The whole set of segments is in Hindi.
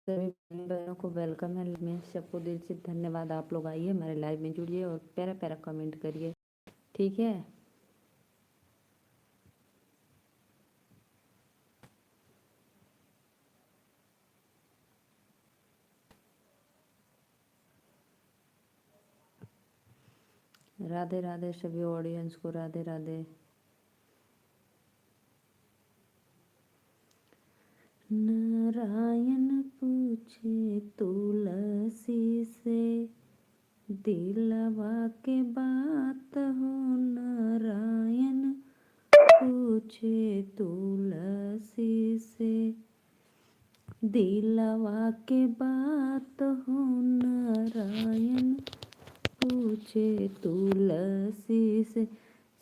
सभी बहनों को वेलकम है। मैं सबको दिल से धन्यवाद। आप लोग आइए हमारे लाइव में जुड़िए और प्यारा प्यारा कमेंट करिए, ठीक है। राधे राधे सभी ऑडियंस को, राधे राधे। नारायण पूछे तुलसी से, दिलवा के बात हो। नारायण पूछे तुलसी से, दिलवा के बात हो। नारायण पूछे तुलसी से।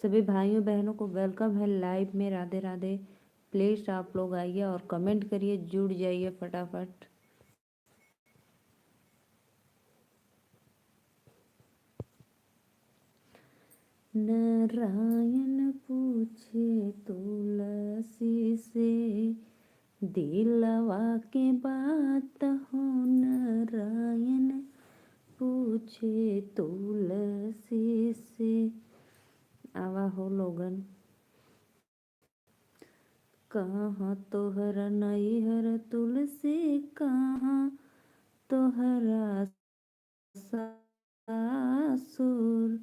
सभी भाइयों बहनों को वेलकम है लाइव में। राधे राधे। प्लीज़ आप लोग आइए और कमेंट करिए, जुड़ जाइए फटाफट। नारायण पूछे तुलसी से, दिलवा के बात हो। नारायण पूछे तुलसी से। आवा हो लोगन। कहाँ तोहरा नैहर तुलसी, कहाँ तोहरा सासुर।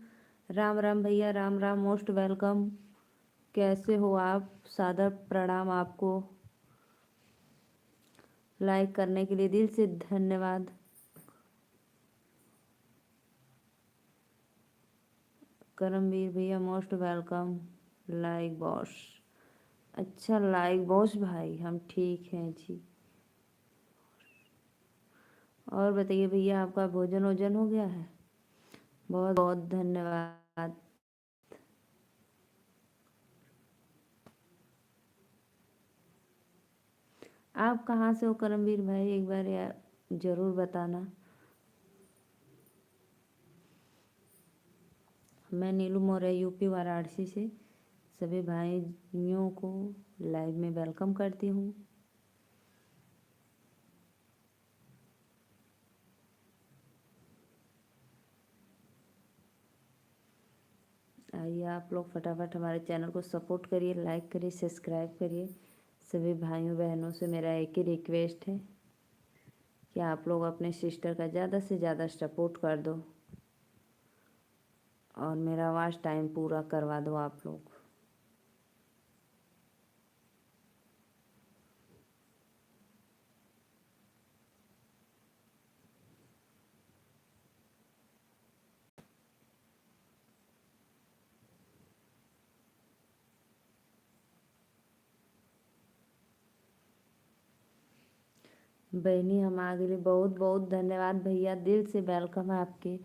राम राम भैया, राम राम, मोस्ट वेलकम। कैसे हो आप? सादर प्रणाम आपको। लाइक करने के लिए दिल से धन्यवाद। करमवीर भैया मोस्ट वेलकम। Like boss. अच्छा लाइक बॉस भाई, हम ठीक हैं जी। और बताइए भैया, आपका भोजन वोजन हो गया है? बहुत बहुत धन्यवाद। आप कहाँ से हो करमवीर भाई, एक बार यार ज़रूर बताना। मैं नीलू मौर्य, यूपी वाराणसी से सभी भाइयों को लाइव में वेलकम करती हूँ। आइए आप लोग फटाफट हमारे चैनल को सपोर्ट करिए, लाइक करिए, सब्सक्राइब करिए। सभी भाइयों बहनों से मेरा एक ही रिक्वेस्ट है कि आप लोग अपने सिस्टर का ज़्यादा से ज़्यादा सपोर्ट कर दो और मेरा वॉच टाइम पूरा करवा दो आप लोग। बहनी हम आ गए, बहुत बहुत धन्यवाद भैया, दिल से वेलकम है आपके।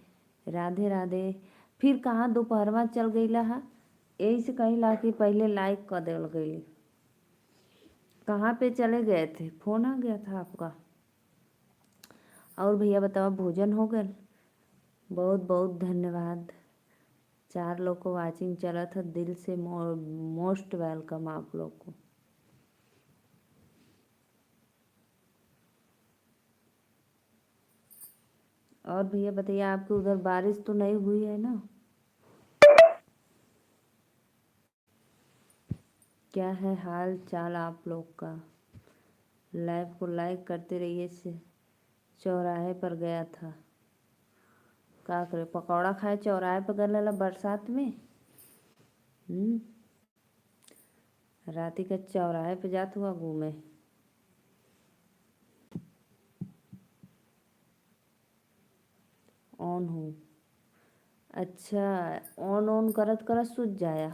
राधे राधे। फिर कहाँ दोपहरवा चल गई हा? यही से कहीं ला कि पहले लाइक कर देल गई। कहाँ पे चले गए थे? फोन आ गया था आपका? और भैया बताओ, भोजन हो गया? बहुत बहुत धन्यवाद। 4 लोग को वाचिंग चला था, दिल से मोस्ट वेलकम आप लोग को। और भैया बताइए, आपके उधर बारिश तो नहीं हुई है ना? क्या है हाल चाल आप लोग का? लाइव को लाइक करते रहिए। से चौराहे पर गया था, का करे, पकौड़ा खाए चौराहे पर गया बरसात में। राती का चौराहे पे जात हुआ घूमे। ऑन हूँ। अच्छा, ऑन ऑन करत करत सूझ जाया।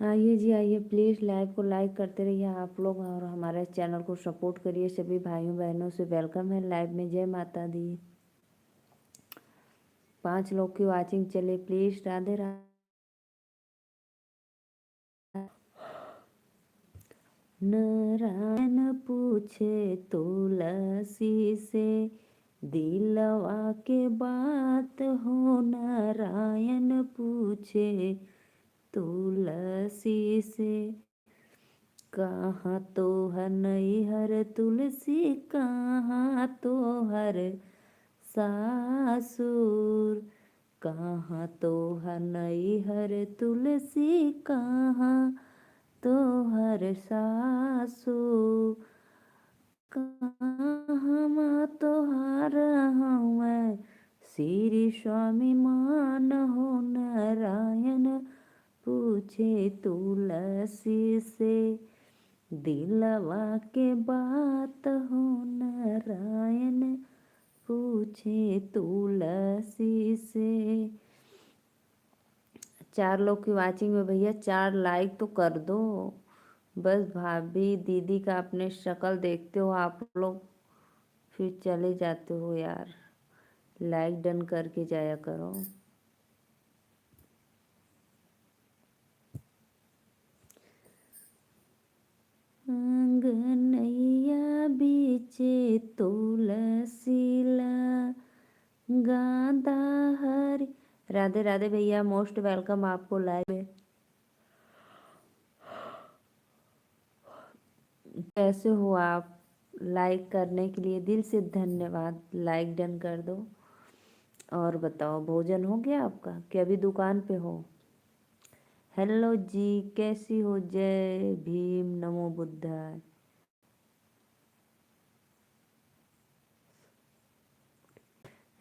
आइए जी आइए, प्लीज़ लाइव को लाइक करते रहिए आप लोग और हमारे चैनल को सपोर्ट करिए। सभी भाइयों बहनों से वेलकम है लाइव में। जय माता दी। 5 लोग की वाचिंग चले, प्लीज़। राधे राधे। नारायण पूछे तुलसी से, दिलवा के बात हो नारायण पूछे तुलसी से। कहाँ तो हर नैहर तुलसी, कहाँ तो हर सासुर। कहाँ तो हर नैहर तुलसी, कहाँ तो हर सासुर। कहाँ तोहार हमें श्री स्वामी मान हो नारायण पूछे तुलसी से। दिलवा के बात हो नारायण पूछे तुलसी से। 4 लोग की वाचिंग में भैया 4 लाइक तो कर दो। बस भाभी दीदी का अपने शक्ल देखते हो आप लोग, फिर चले जाते हो यार। लाइक डन करके जाया करो। आंगनैया बीचे तुलसीला गादा हरी। राधे राधे भैया, मोस्ट वेलकम आपको लाइव में। कैसे हो आप? लाइक करने के लिए दिल से धन्यवाद। लाइक डन कर दो। और बताओ, भोजन हो गया आपका कि अभी दुकान पे हो? हेलो जी, कैसी हो? जय भीम, नमो बुद्धाय।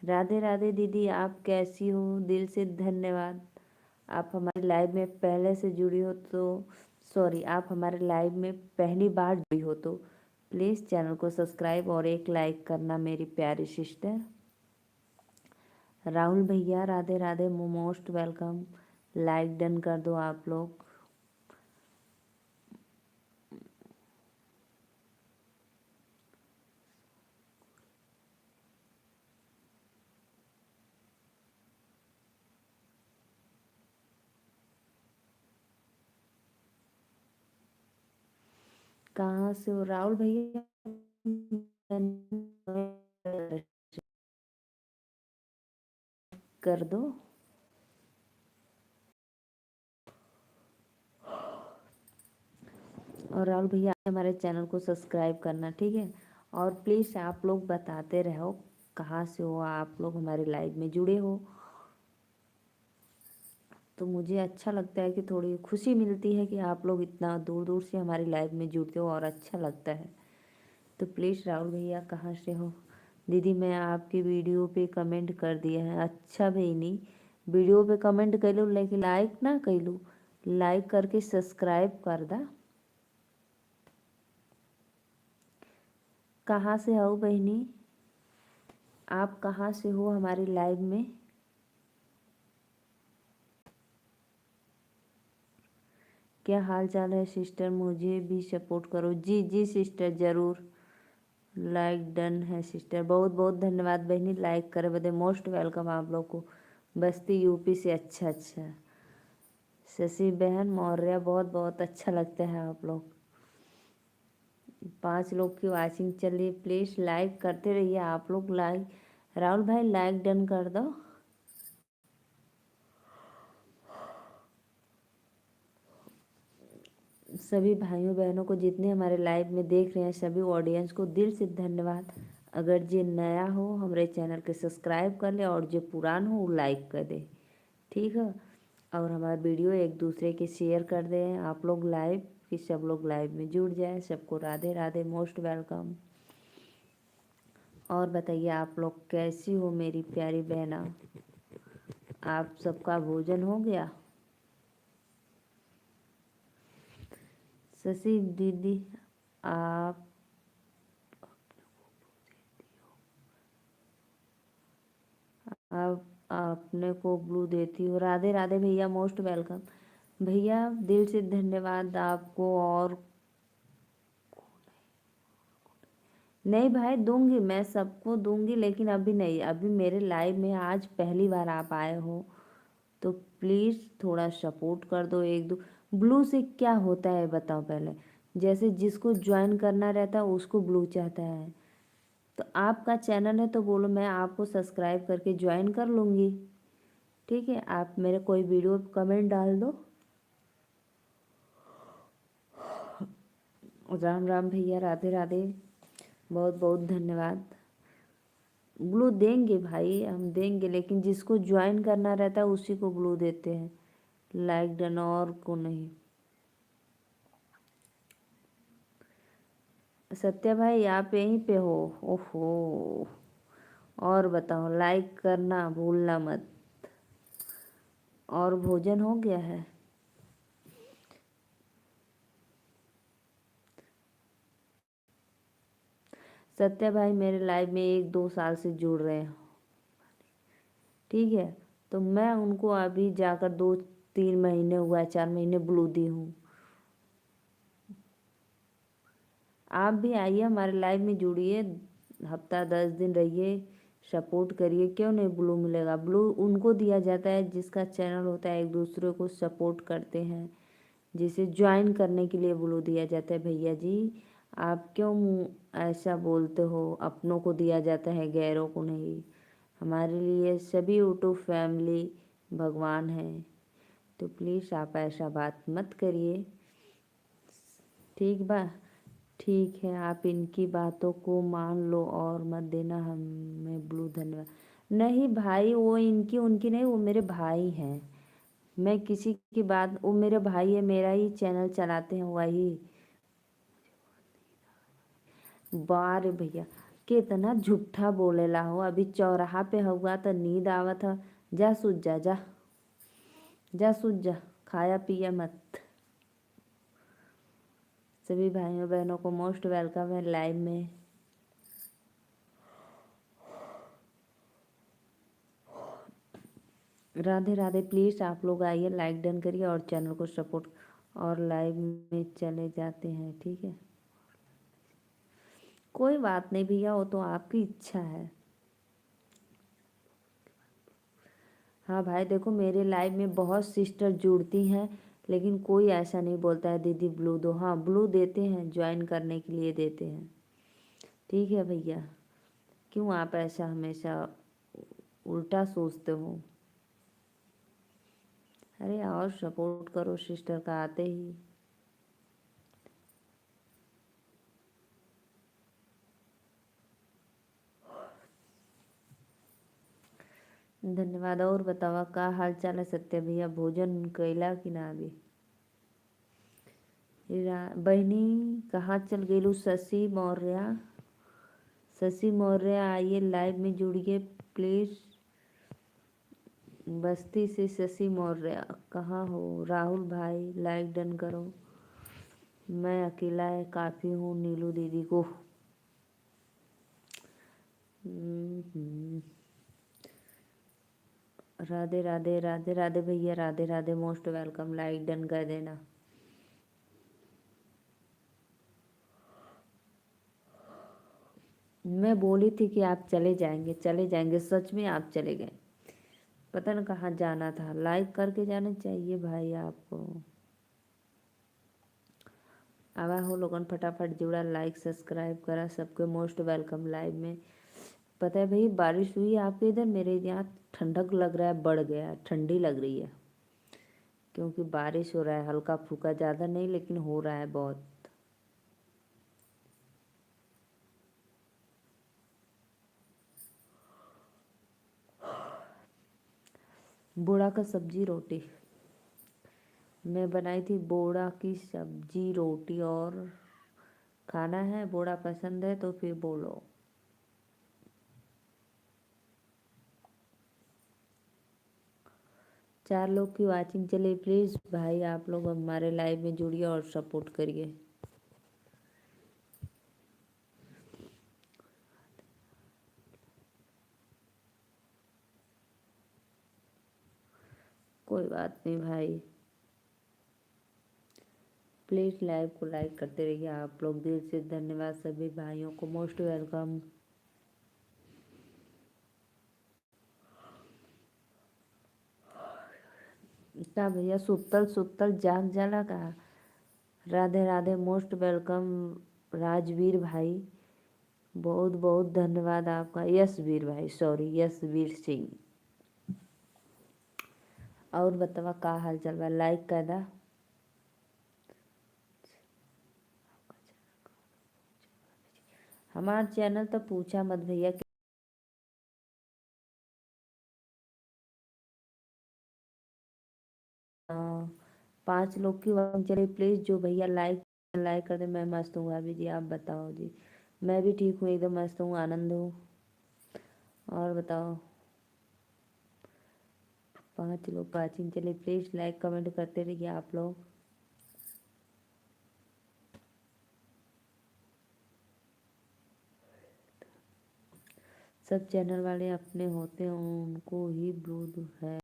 राधे राधे दीदी, आप कैसी हो? दिल से धन्यवाद। आप हमारे लाइव में पहले से जुड़ी हो तो सॉरी, आप हमारे लाइव में पहली बार जुड़ी हो तो प्लीज़ चैनल को सब्सक्राइब और एक लाइक करना मेरी प्यारी सिस्टर। राहुल भैया Radhe Radhe, most welcome. Like done कर दो आप लोग। कहाँ से हो राहुल भैया? कर दो। और राहुल भैया हमारे चैनल को सब्सक्राइब करना, ठीक है? और प्लीज़ आप लोग बताते रहो कहाँ से हो आप लोग हमारे लाइव में जुड़े हो, तो मुझे अच्छा लगता है कि थोड़ी खुशी मिलती है कि आप लोग इतना दूर दूर से हमारी लाइव में जुड़ते हो और अच्छा लगता है। तो प्लीज़ राहुल भैया कहाँ से हो? दीदी मैं आपकी वीडियो पे कमेंट कर दिए हैं। अच्छा भाई, नहीं वीडियो पे कमेंट कर लो लेकिन लाइक ना कर लो। लाइक करके सब्सक्राइब कर दा। कहाँ से हो बहनी? आप कहाँ से हो हमारी लाइव में? क्या हाल चाल है सिस्टर? मुझे भी सपोर्ट करो। जी जी सिस्टर, ज़रूर। लाइक डन है सिस्टर, बहुत बहुत धन्यवाद बहनी लाइक करे बदे। मोस्ट वेलकम आप लोग को। बस्ती यूपी से। अच्छा अच्छा, शशि बहन मौर्य, बहुत बहुत अच्छा लगता है आप लोग। 5 लोग की वाचिंग चल रही है, प्लीज़ लाइक करते रहिए आप लोग। लाइक राहुल भाई लाइक डन कर दो। सभी भाइयों बहनों को जितने हमारे लाइव में देख रहे हैं, सभी ऑडियंस को दिल से धन्यवाद। अगर जो नया हो हमारे चैनल के सब्सक्राइब कर ले और जो पुरान हो वो लाइक कर दे, ठीक है? और हमारा वीडियो एक दूसरे के शेयर कर दें आप लोग लाइव, कि सब लोग लाइव में जुड़ जाए। सबको राधे राधे, मोस्ट वेलकम। और बताइए आप लोग कैसी हो मेरी प्यारी बहना? आप सबका भोजन हो गया? शशि दीदी आप आप अपने को ब्लू देती हो। राधे राधे भैया, मोस्ट वेलकम भैया, दिल से धन्यवाद आपको। और नहीं भाई, दूंगी मैं सबको दूंगी, लेकिन अभी नहीं। अभी मेरे लाइव में आज पहली बार आप आए हो तो प्लीज़ थोड़ा सपोर्ट कर दो। एक दो ब्लू से क्या होता है बताओ पहले? जैसे जिसको ज्वाइन करना रहता है उसको ब्लू चाहता है, तो आपका चैनल है तो बोलो, मैं आपको सब्सक्राइब करके ज्वाइन कर लूँगी। ठीक है, आप मेरे कोई वीडियो पे कमेंट डाल दो। राम राम भैया, राधे राधे, बहुत बहुत धन्यवाद। ब्लू देंगे भाई, हम देंगे, लेकिन जिसको ज्वाइन करना रहता है उसी को ब्लू देते हैं, लाइक डन और को नहीं। सत्या भाई आप यहीं पे हो? ओहो, और बताओ, लाइक करना भूलना मत। और भोजन हो गया है? सत्या भाई मेरे लाइव में 1-2 साल से जुड़ रहे हैं, ठीक है, तो मैं उनको अभी जाकर 2-3 महीने हुआ, 4 महीने ब्लू दी हूँ। आप भी आइए हमारे लाइव में जुड़िए, हफ्ता 10 दिन रहिए, सपोर्ट करिए, क्यों नहीं ब्लू मिलेगा। ब्लू उनको दिया जाता है जिसका चैनल होता है, एक दूसरे को सपोर्ट करते हैं, जिसे ज्वाइन करने के लिए ब्लू दिया जाता है। भैया जी आप क्यों ऐसा बोलते हो, अपनों को दिया जाता है गैरों को नहीं। हमारे लिए सभी यूट्यूब फैमिली भगवान है, तो प्लीज़ आप ऐसा बात मत करिए, ठीक बा। ठीक है, आप इनकी बातों को मान लो और मत देना हमें ब्लू, धन्यवाद। नहीं भाई, वो इनकी उनकी नहीं, वो मेरे भाई हैं। मैं किसी की बात, वो मेरे भाई है, मेरा ही चैनल चलाते हैं वही। बारे भैया कितना झूठा बोलेला हो, अभी चौराहा पे हुआ तो नींद आवत है। जा सूझ जा, जा जा सूझ जा, खाया पिया मत। सभी भाइयों बहनों को मोस्ट वेलकम है लाइव में। राधे राधे, प्लीज़ आप लोग आइए, लाइक डन करिए और चैनल को सपोर्ट, और लाइव में चले जाते हैं, ठीक है। कोई बात नहीं भैया, वो तो आपकी इच्छा है। हाँ भाई देखो, मेरे लाइव में बहुत सिस्टर जुड़ती हैं, लेकिन कोई ऐसा नहीं बोलता है दीदी ब्लू दो। हाँ ब्लू देते हैं, ज्वाइन करने के लिए देते हैं, ठीक है भैया। क्यों आप ऐसा हमेशा उल्टा सोचते हो? अरे और सपोर्ट करो सिस्टर का आते ही। धन्यवाद। और बतावा का हाल चाल है सत्य भैया, भोजन कैला कि ना अभी? बहनी कहाँ चल गई? शशि मौर्य, शशि मौर्य आइए लाइव में जुड़िए प्लीज़। बस्ती से शशि मौर्य कहाँ हो? राहुल भाई लाइक डन करो। मैं अकेला है काफ़ी हूँ नीलू दीदी को। राधे राधे, राधे राधे भैया, Radhe Radhe, most welcome, like done कर देना। मैं बोली थी कि आप चले जाएंगे, चले जाएंगे, सच में आप चले गए। पता न कहाँ जाना था, लाइक करके जाना चाहिए भाई आपको। आवा हो लोगन फटाफट जुड़ा, लाइक सब्सक्राइब करा, सबके मोस्ट वेलकम लाइव में। पता है भाई बारिश हुई आपके इधर? मेरे यहाँ ठंडक लग रहा है, बढ़ गया, ठंडी लग रही है, क्योंकि बारिश हो रहा है, हल्का फुल्का, ज़्यादा नहीं लेकिन हो रहा है बहुत। बोड़ा का सब्जी रोटी मैं बनाई थी, बोड़ा की सब्जी रोटी। और खाना है, बोड़ा पसंद है तो फिर बोलो। चार लोग की वाचिंग चले, प्लीज़ भाई आप लोग हमारे लाइव में जुड़िए और सपोर्ट करिए। कोई बात नहीं भाई, प्लीज़ लाइव को लाइक करते रहिए आप लोग, दिल से धन्यवाद सभी भाइयों को, मोस्ट वेलकम। क्या भैया सुतल सुतल जाग जाला का? राधे राधे, मोस्ट वेलकम राजवीर भाई, बहुत बहुत धन्यवाद आपका यशवीर भाई, सॉरी यशवीर सिंह। और बतावा का हाल चल बा, लाइक कर दा। हमार चैनल तो पूछा मत भैया। 5 लोग की वाचिंग चले, प्लीज़ जो भैया लाइक लाइक कर दे। मैं मस्त हूँ भाभी जी, आप बताओ जी। मैं भी ठीक हूँ, एकदम मस्त हूँ, आनंद हूँ। और बताओ, 5 लोग वाचिंग चले, प्लीज़ लाइक कमेंट करते रहिए आप लोग। सब चैनल वाले अपने होते हैं, उनको ही विरोध है।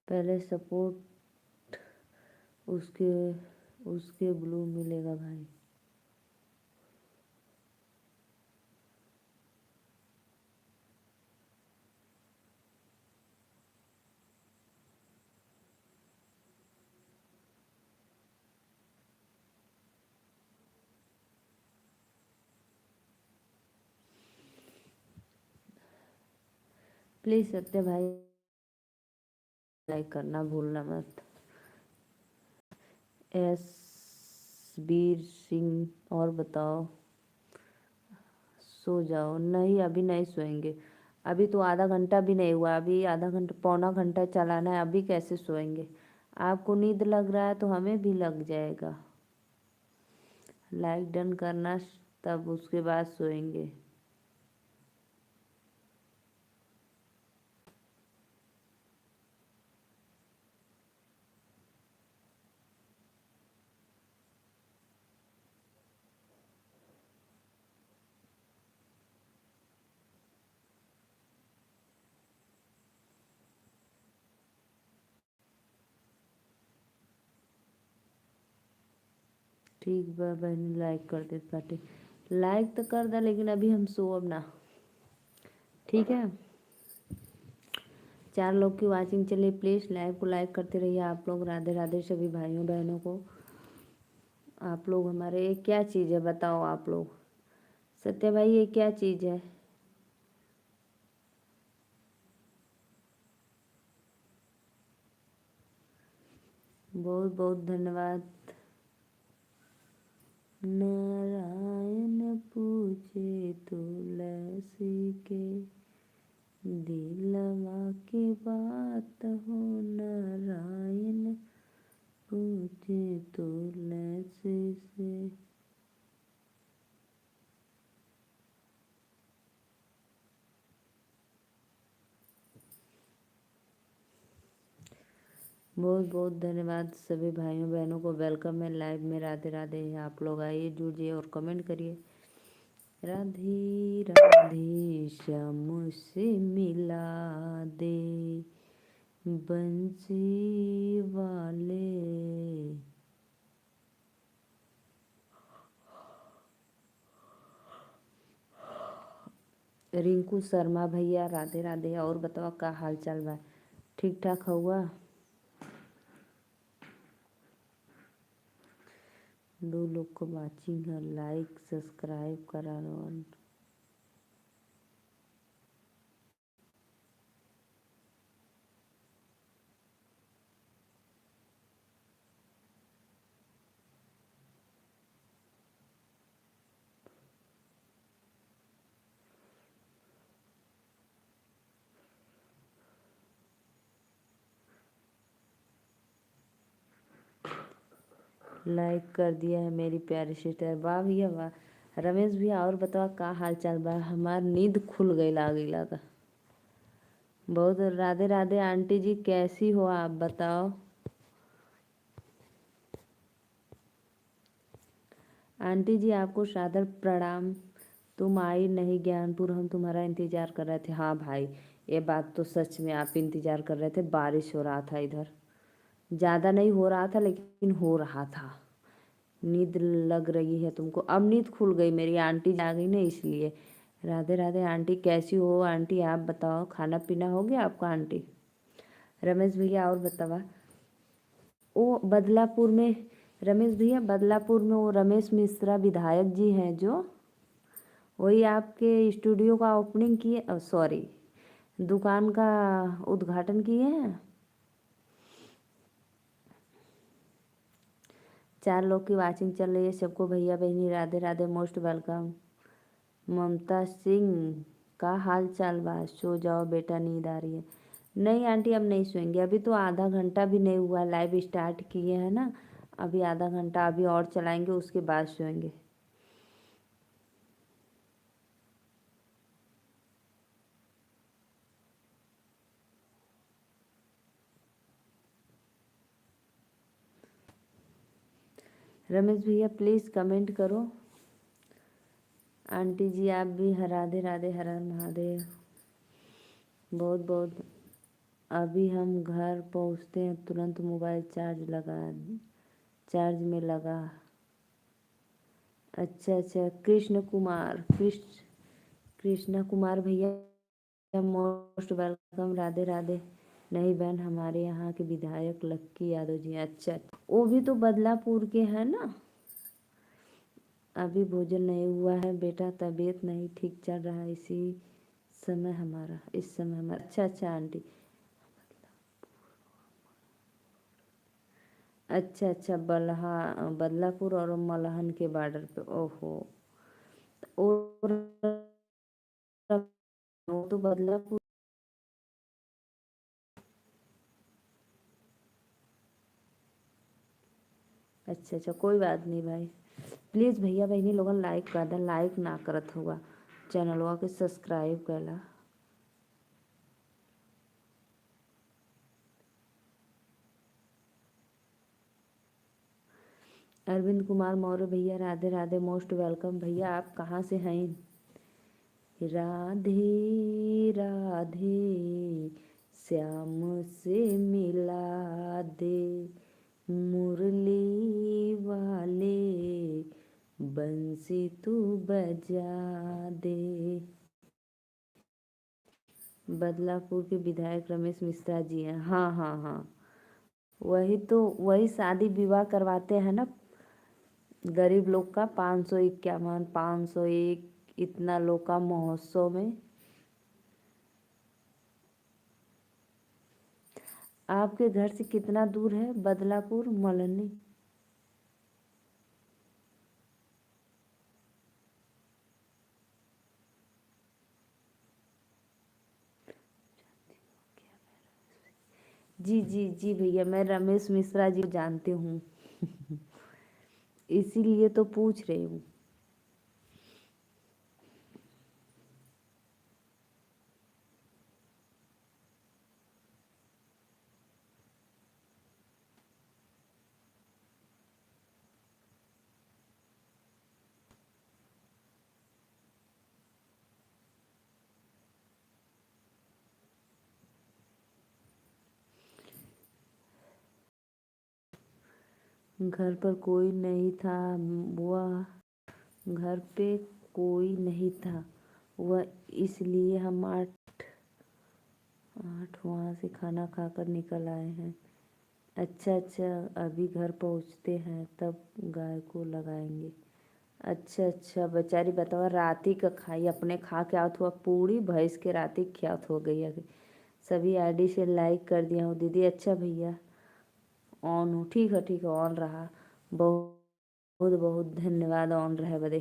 पहले सपोर्ट, उसके उसके ब्लू मिलेगा भाई। प्लीज़ सत्य भाई लाइक करना भूलना मत। एस बीर सिंह, और बताओ, सो जाओ। नहीं अभी नहीं सोएंगे, अभी तो आधा घंटा भी नहीं हुआ, अभी आधा घंटा पौना घंटा चलाना है, अभी कैसे सोएंगे। आपको नींद लग रहा है तो हमें भी लग जाएगा। लाइक डन करना, तब उसके बाद सोएंगे। ठीक बा बहनी, लाइक कर दे पाटे, लाइक तो कर दे, लेकिन अभी हम सोब ना, ठीक है। 4 लोग की वाचिंग चलिए, प्लीज़ लाइव को लाइक करते रहिए आप लोग। राधे राधे सभी भाइयों बहनों को। आप लोग हमारे, ये क्या चीज़ है बताओ आप लोग। सत्य भाई ये क्या चीज़ है। बहुत बहुत धन्यवाद। नारायण पूछे तुलसी के, दिलवा की बात हो। नारायण पूछे तुलसी से। बहुत बहुत धन्यवाद सभी भाइयों बहनों को। वेलकम है लाइव में। राधे राधे। आप लोग आइए, जुड़िए और कमेंट करिए। राधे राधे श्याम से मिला दे बंसी वाले। रिंकू शर्मा भैया राधे राधे। और बताओ का हाल चाल बा, ठीक ठाक हुआ। 2 लोग को वाचिंग है, लाइक सब्सक्राइब करा लो। लाइक कर दिया है मेरी प्यारी सिस्टर, वाह भैया वाह। रमेश भैया और बताओ का हाल चाल बा। हमार नींद खुल गई लागिला था बहुत। राधे राधे आंटी जी, कैसी हो आप बताओ। आंटी जी आपको सादर प्रणाम। तुम आई नहीं ज्ञानपुर, हम तुम्हारा इंतजार कर रहे थे। हाँ भाई, ये बात तो सच में, आप इंतजार कर रहे थे। बारिश हो रहा था इधर, ज़्यादा नहीं हो रहा था लेकिन हो रहा था। नींद लग रही है तुमको, अब नींद खुल गई मेरी, आंटी आ गई ना इसलिए। राधे राधे आंटी, कैसी हो आंटी आप बताओ। खाना पीना हो गया आपका आंटी। रमेश भैया और बतावा। वो बदलापुर में, रमेश भैया बदलापुर में वो रमेश मिश्रा विधायक जी हैं जो, वही आपके स्टूडियो का ओपनिंग किए, सॉरी दुकान का उद्घाटन किए हैं। 4 लोग की वाचिंग चल रही है। सबको भैया बहनी राधे राधे, मोस्ट वेलकम। ममता सिंह का हाल चाल बा, सो जाओ बेटा नींद आ रही है। नहीं आंटी अब नहीं सोएंगे, अभी तो आधा घंटा भी नहीं हुआ, लाइव स्टार्ट किए हैं ना, अभी आधा घंटा अभी और चलाएंगे, उसके बाद सोएंगे। रमेश भैया प्लीज़ कमेंट करो। आंटी जी आप भी राधे राधे, हर हर महादेव। बहुत बहुत। अभी हम घर पहुंचते हैं तुरंत मोबाइल चार्ज में लगा। अच्छा अच्छा, कृष्ण कुमार भैया मोस्ट वेलकम, राधे राधे। नहीं बहन, हमारे यहाँ के विधायक लक्की यादव जी। अच्छा, वो भी तो बदलापुर के हैं ना। अभी भोजन नहीं हुआ है बेटा, तबीयत नहीं ठीक चल रहा है, इस समय हमारा। अच्छा अच्छा आंटी। अच्छा अच्छा, बदलापुर और मलहन के बॉर्डर पे। ओहो। और वो तो बदलापुर। अच्छा अच्छा, कोई बात नहीं भाई। प्लीज़ भैया बहनी लोगन लाइक कर दें, लाइक ना करत हुआ चैनलवा के सब्सक्राइब करला। अरविंद कुमार मौर्य भैया राधे राधे, मोस्ट वेलकम। भैया आप कहाँ से हैं? राधे राधे, श्याम से मिला दे, मुरली वाले बंसी तू बजा दे। बदलापुर के विधायक रमेश मिश्रा जी हैं। हाँ हाँ हाँ, वही तो, वही शादी विवाह करवाते हैं ना गरीब लोग का। 551, 501 इतना लोग का महोत्सव में। आपके घर से कितना दूर है बदलापुर मलनी? जी जी जी भैया, मैं रमेश मिश्रा जी को जानती हूँ इसीलिए तो पूछ रही हूँ। घर पर कोई नहीं था, वह घर पे कोई नहीं था वह, इसलिए हम आठ आठ वहाँ से खाना खाकर निकल आए हैं। अच्छा अच्छा, अभी घर पहुँचते हैं तब गाय को लगाएंगे। अच्छा अच्छा, बेचारी बतावा रात ही का खाई, अपने खा के आवत हुआ पूरी भैंस के रात ही ख्यात हो गई है। सभी आईडी से लाइक कर दिया हूँ दीदी। अच्छा भैया ऑन हो, ठीक है ऑन रहा। बहुत बहुत बहुत धन्यवाद ऑन रहे बदे।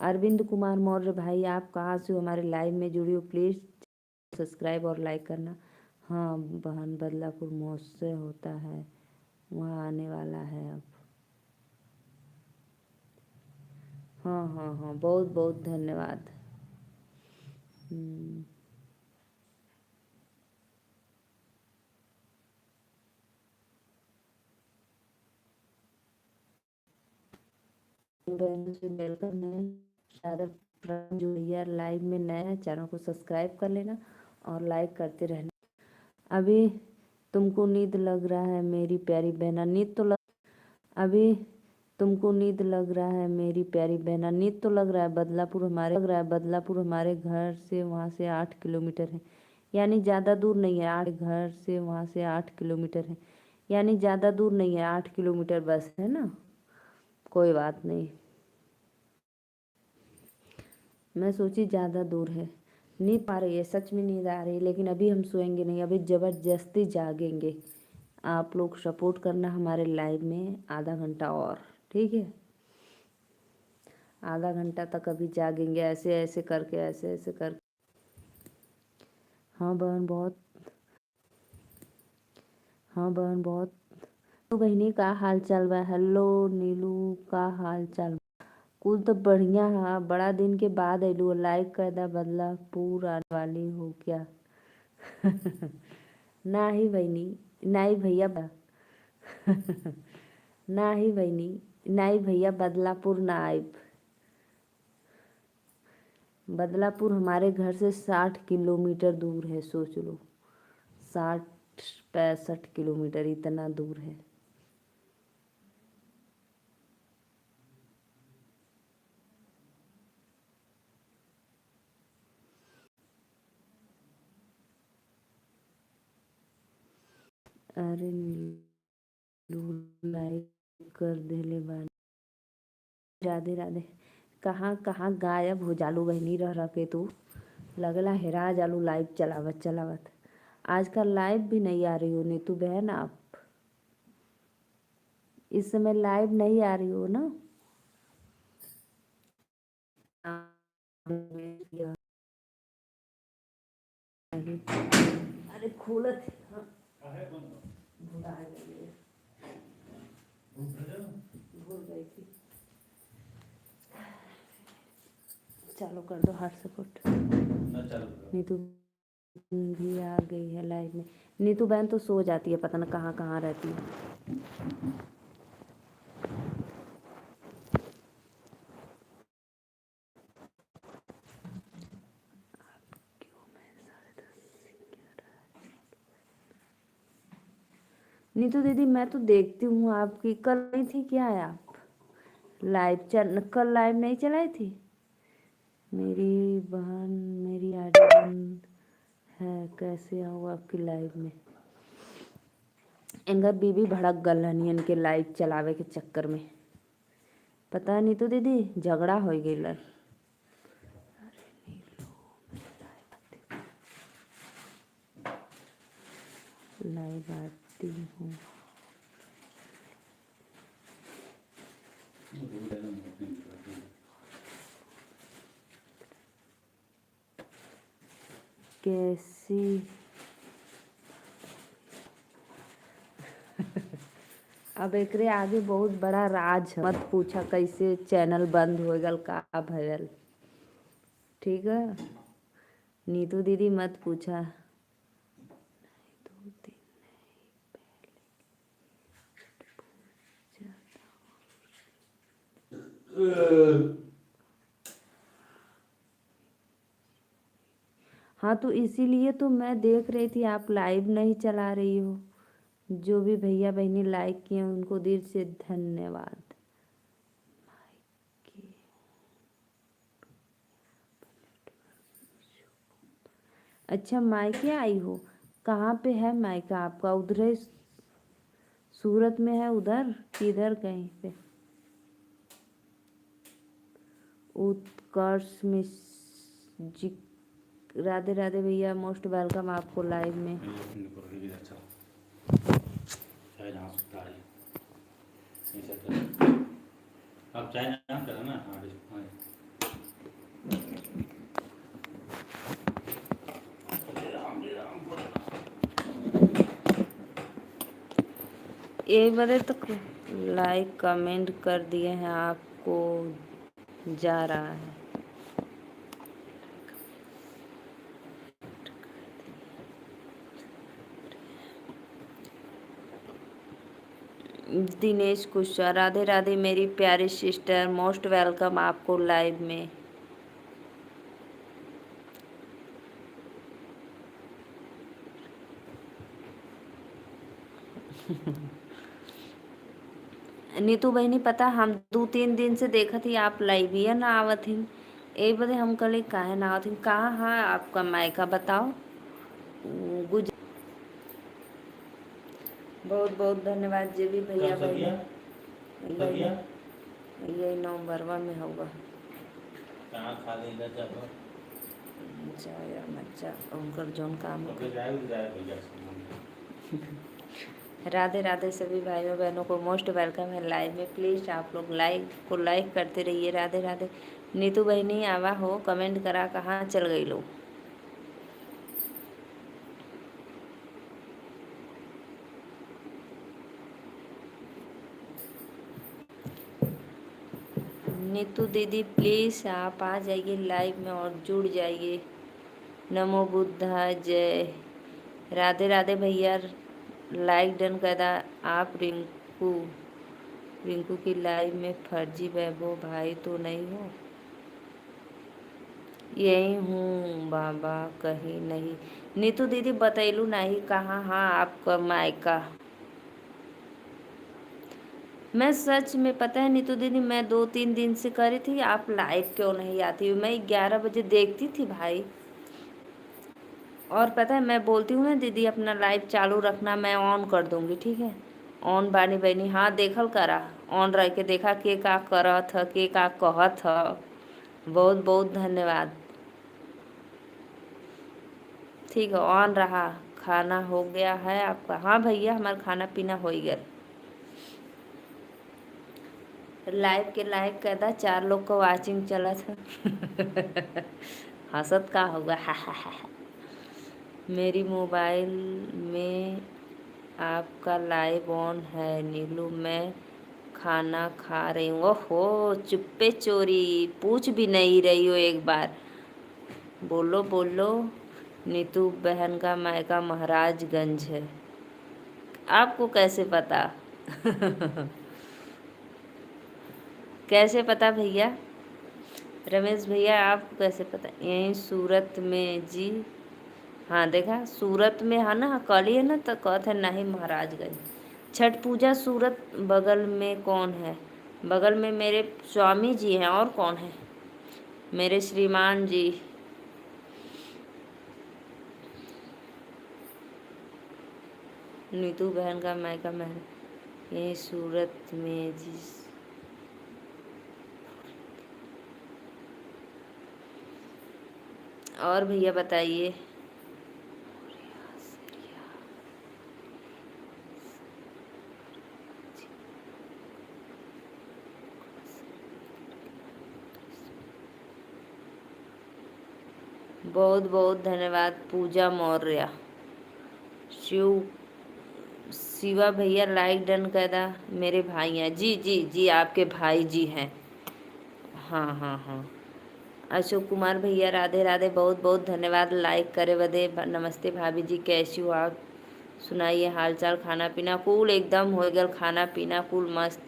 अरविंद कुमार मौर्य भाई आप कहाँ से हो, हमारे लाइव में जुड़ी हो? प्लीज़ सब्सक्राइब और लाइक करना। हाँ बहन, बदलापुर महोत्सव होता है, वहाँ आने वाला है अब। हाँ हाँ हाँ, बहुत बहुत धन्यवाद। बहनों से वेलकम है। शारदा प्रणाम जो भैया लाइव में नए हैं, चैनल को सब्सक्राइब कर लेना और लाइक करते रहना। अभी तुमको नींद लग रहा है मेरी प्यारी बहना, नींद तो अभी तुमको नींद लग रहा है मेरी प्यारी बहना, नींद तो लग रहा है। बदलापुर हमारे घर से वहाँ से 8 किलोमीटर है, यानी ज़्यादा दूर नहीं है। 8 घर से वहाँ से 8 किलोमीटर है, यानी ज़्यादा दूर नहीं है, 8 किलोमीटर बस है ना, कोई बात नहीं। मैं सोची ज़्यादा दूर है। नींद आ रही है, सच में नींद आ रही है, लेकिन अभी हम सोएंगे नहीं, अभी ज़बरदस्ती जागेंगे। आप लोग सपोर्ट करना हमारे लाइव में आधा घंटा और, ठीक है। आधा घंटा तक अभी जागेंगे, ऐसे ऐसे करके, ऐसे ऐसे करके। हाँ बहन बहुत, हाँ बहन बहुत। तो बहनी का हाल चाल बा? हेलो नीलू, का हाल चाल? कुल तो बढ़िया है, बड़ा दिन के बाद अइलू, लाइक कर दा, बदलापुर आने वाली हो क्या? नाही बहनी, नाही भैया नाही बहनी, नाही भैया, बदलापुर ना आइब। बदलापुर हमारे घर से 60 किलोमीटर दूर है, सोच लो, 60-65 किलोमीटर, इतना दूर है। अरे नीलू, लाइक कर देले बानी। राधे राधे। कहाँ कहाँ गायब हो जालू बहनी, रह रह के तू, लगला हेरा जालू लाइव चलावत चलावत। आजकल लाइव भी नहीं आ रही हो नीतू बहन आप? इस समय लाइव नहीं आ रही हो ना? अरे खोलत है, हाँ, भुला गई है, भूल गई थी। चालू कर दो हॉटस्पॉट। नीतू भी आ गई है लाइव में। नीतू बहन तो सो जाती है, पता न कहाँ कहाँ रहती है। नीतू दीदी मैं तो देखती हूँ आपकी, कल नहीं थी क्या है आप लाइव चल, कल लाइव नहीं चलाई थी? मेरी बहन, मेरी आईडी बंद है, कैसे आऊँ आपकी लाइव में? इनका बीबी भड़क गल हनी इनके लाइव चलावे के चक्कर में, पता नहीं तो दीदी झगड़ा हो गई। लाइव आती हूँ। कैसी अब एकरे आगे बहुत बड़ा राज है, मत पूछा कैसे चैनल बंद हो गल, का भयल, ठीक है। नीतू दीदी मत पूछा। हाँ तो इसीलिए तो मैं देख रही थी आप लाइव नहीं चला रही हो। जो भी भैया बहनी लाइक किए उनको दिल से धन्यवाद। अच्छा मायके आई हो, कहाँ पे है मायका आपका? उधर है, सूरत में है उधर, किधर कहीं पे? उत्कर्ष में जी। राधे राधे भैया, मोस्ट वेलकम आपको लाइव में। आप चाय नाम करो ना। एक बार तक लाइक कमेंट कर दिए हैं, आपको जा रहा है। दिनेश कुशवाहा, राधे राधे मेरी प्यारी सिस्टर, मोस्ट वेलकम आपको लाइव में। नीतू बहनी पता हम 2-3 दिन से देखा थी आप लाइव ही ना आवत ही, एक बजे हम कल काहे ना आवत ही, कहाँ है आपका मायका बताओ? गुज बहुत बहुत धन्यवाद जे भी भैया कब बहनी। सकिया यही नवंबरवा में होगा। कहाँ खा लेगा जब जाया मच्छा उनकर जौन काम तो होगा। जाए भैया से। राधे राधे सभी भाइयों बहनों को मोस्ट वेलकम है लाइव में। प्लीज़ आप लोग लाइक करते रहिए। राधे राधे। नीतू बहनी आवा हो, कमेंट करा कहाँ चल गई लो। नीतू दीदी प्लीज़ आप आ जाइए लाइव में और जुड़ जाइए। नमो बुद्धा जय। राधे राधे भैया। लाइक डन करा आप। रिंकू की लाइव में फर्जी वैभव भाई तो नहीं हो? यही हूँ बाबा, कहीं नहीं। नीतू दीदी बतैलू नहीं कहाँ। हाँ आपका मायका। मैं सच में पता है नीतू दीदी, मैं 2-3 दिन से करी थी, आप लाइव क्यों नहीं आती? मैं 11 बजे देखती थी भाई। और पता है मैं बोलती हूँ ना दीदी अपना लाइव चालू रखना, मैं ऑन कर दूँगी, ठीक है? ऑन बानी बहनी। हाँ देखल करा, ऑन रह के देखा के का करत ह, के का कहत ह। बहुत बहुत धन्यवाद। ठीक है ऑन रहा। खाना हो गया है आपका? हाँ भैया हमारा खाना पीना हो ही गया। लाइव के लाइक कहता 4 लोग को वाचिंग चला था। हंसत का होगा। हा हा हा। मेरी मोबाइल में आपका लाइव ऑन है नीलू, मैं खाना खा रही हूँ। ओहो चुप्पे चोरी, पूछ भी नहीं रही हो एक बार। बोलो बोलो। नीतू बहन का मायका महाराजगंज है। आपको कैसे पता? कैसे पता भैया? रमेश भैया आपको कैसे पता? यहीं सूरत में जी। हाँ देखा सूरत में है ना, कल ही है ना, तो कहते हैं नहीं महाराजगंज। छठ पूजा सूरत। बगल में कौन है? बगल में मेरे स्वामी जी हैं। और कौन है? मेरे श्रीमान जी। नीतू बहन का मायका महल यहीं सूरत में जी। और भैया बताइए। बहुत बहुत धन्यवाद पूजा मौर्य। शिवा भैया लाइक डन करा। मेरे भाई हैं जी जी जी, आपके भाई जी हैं। हाँ हाँ हाँ। अशोक कुमार भैया राधे राधे, बहुत बहुत धन्यवाद लाइक करे बदे। नमस्ते भाभी जी, कैसी हो आप? सुनाइए हाल चाल। खाना पीना कूल एकदम हो गया। खाना पीना कूल मस्त।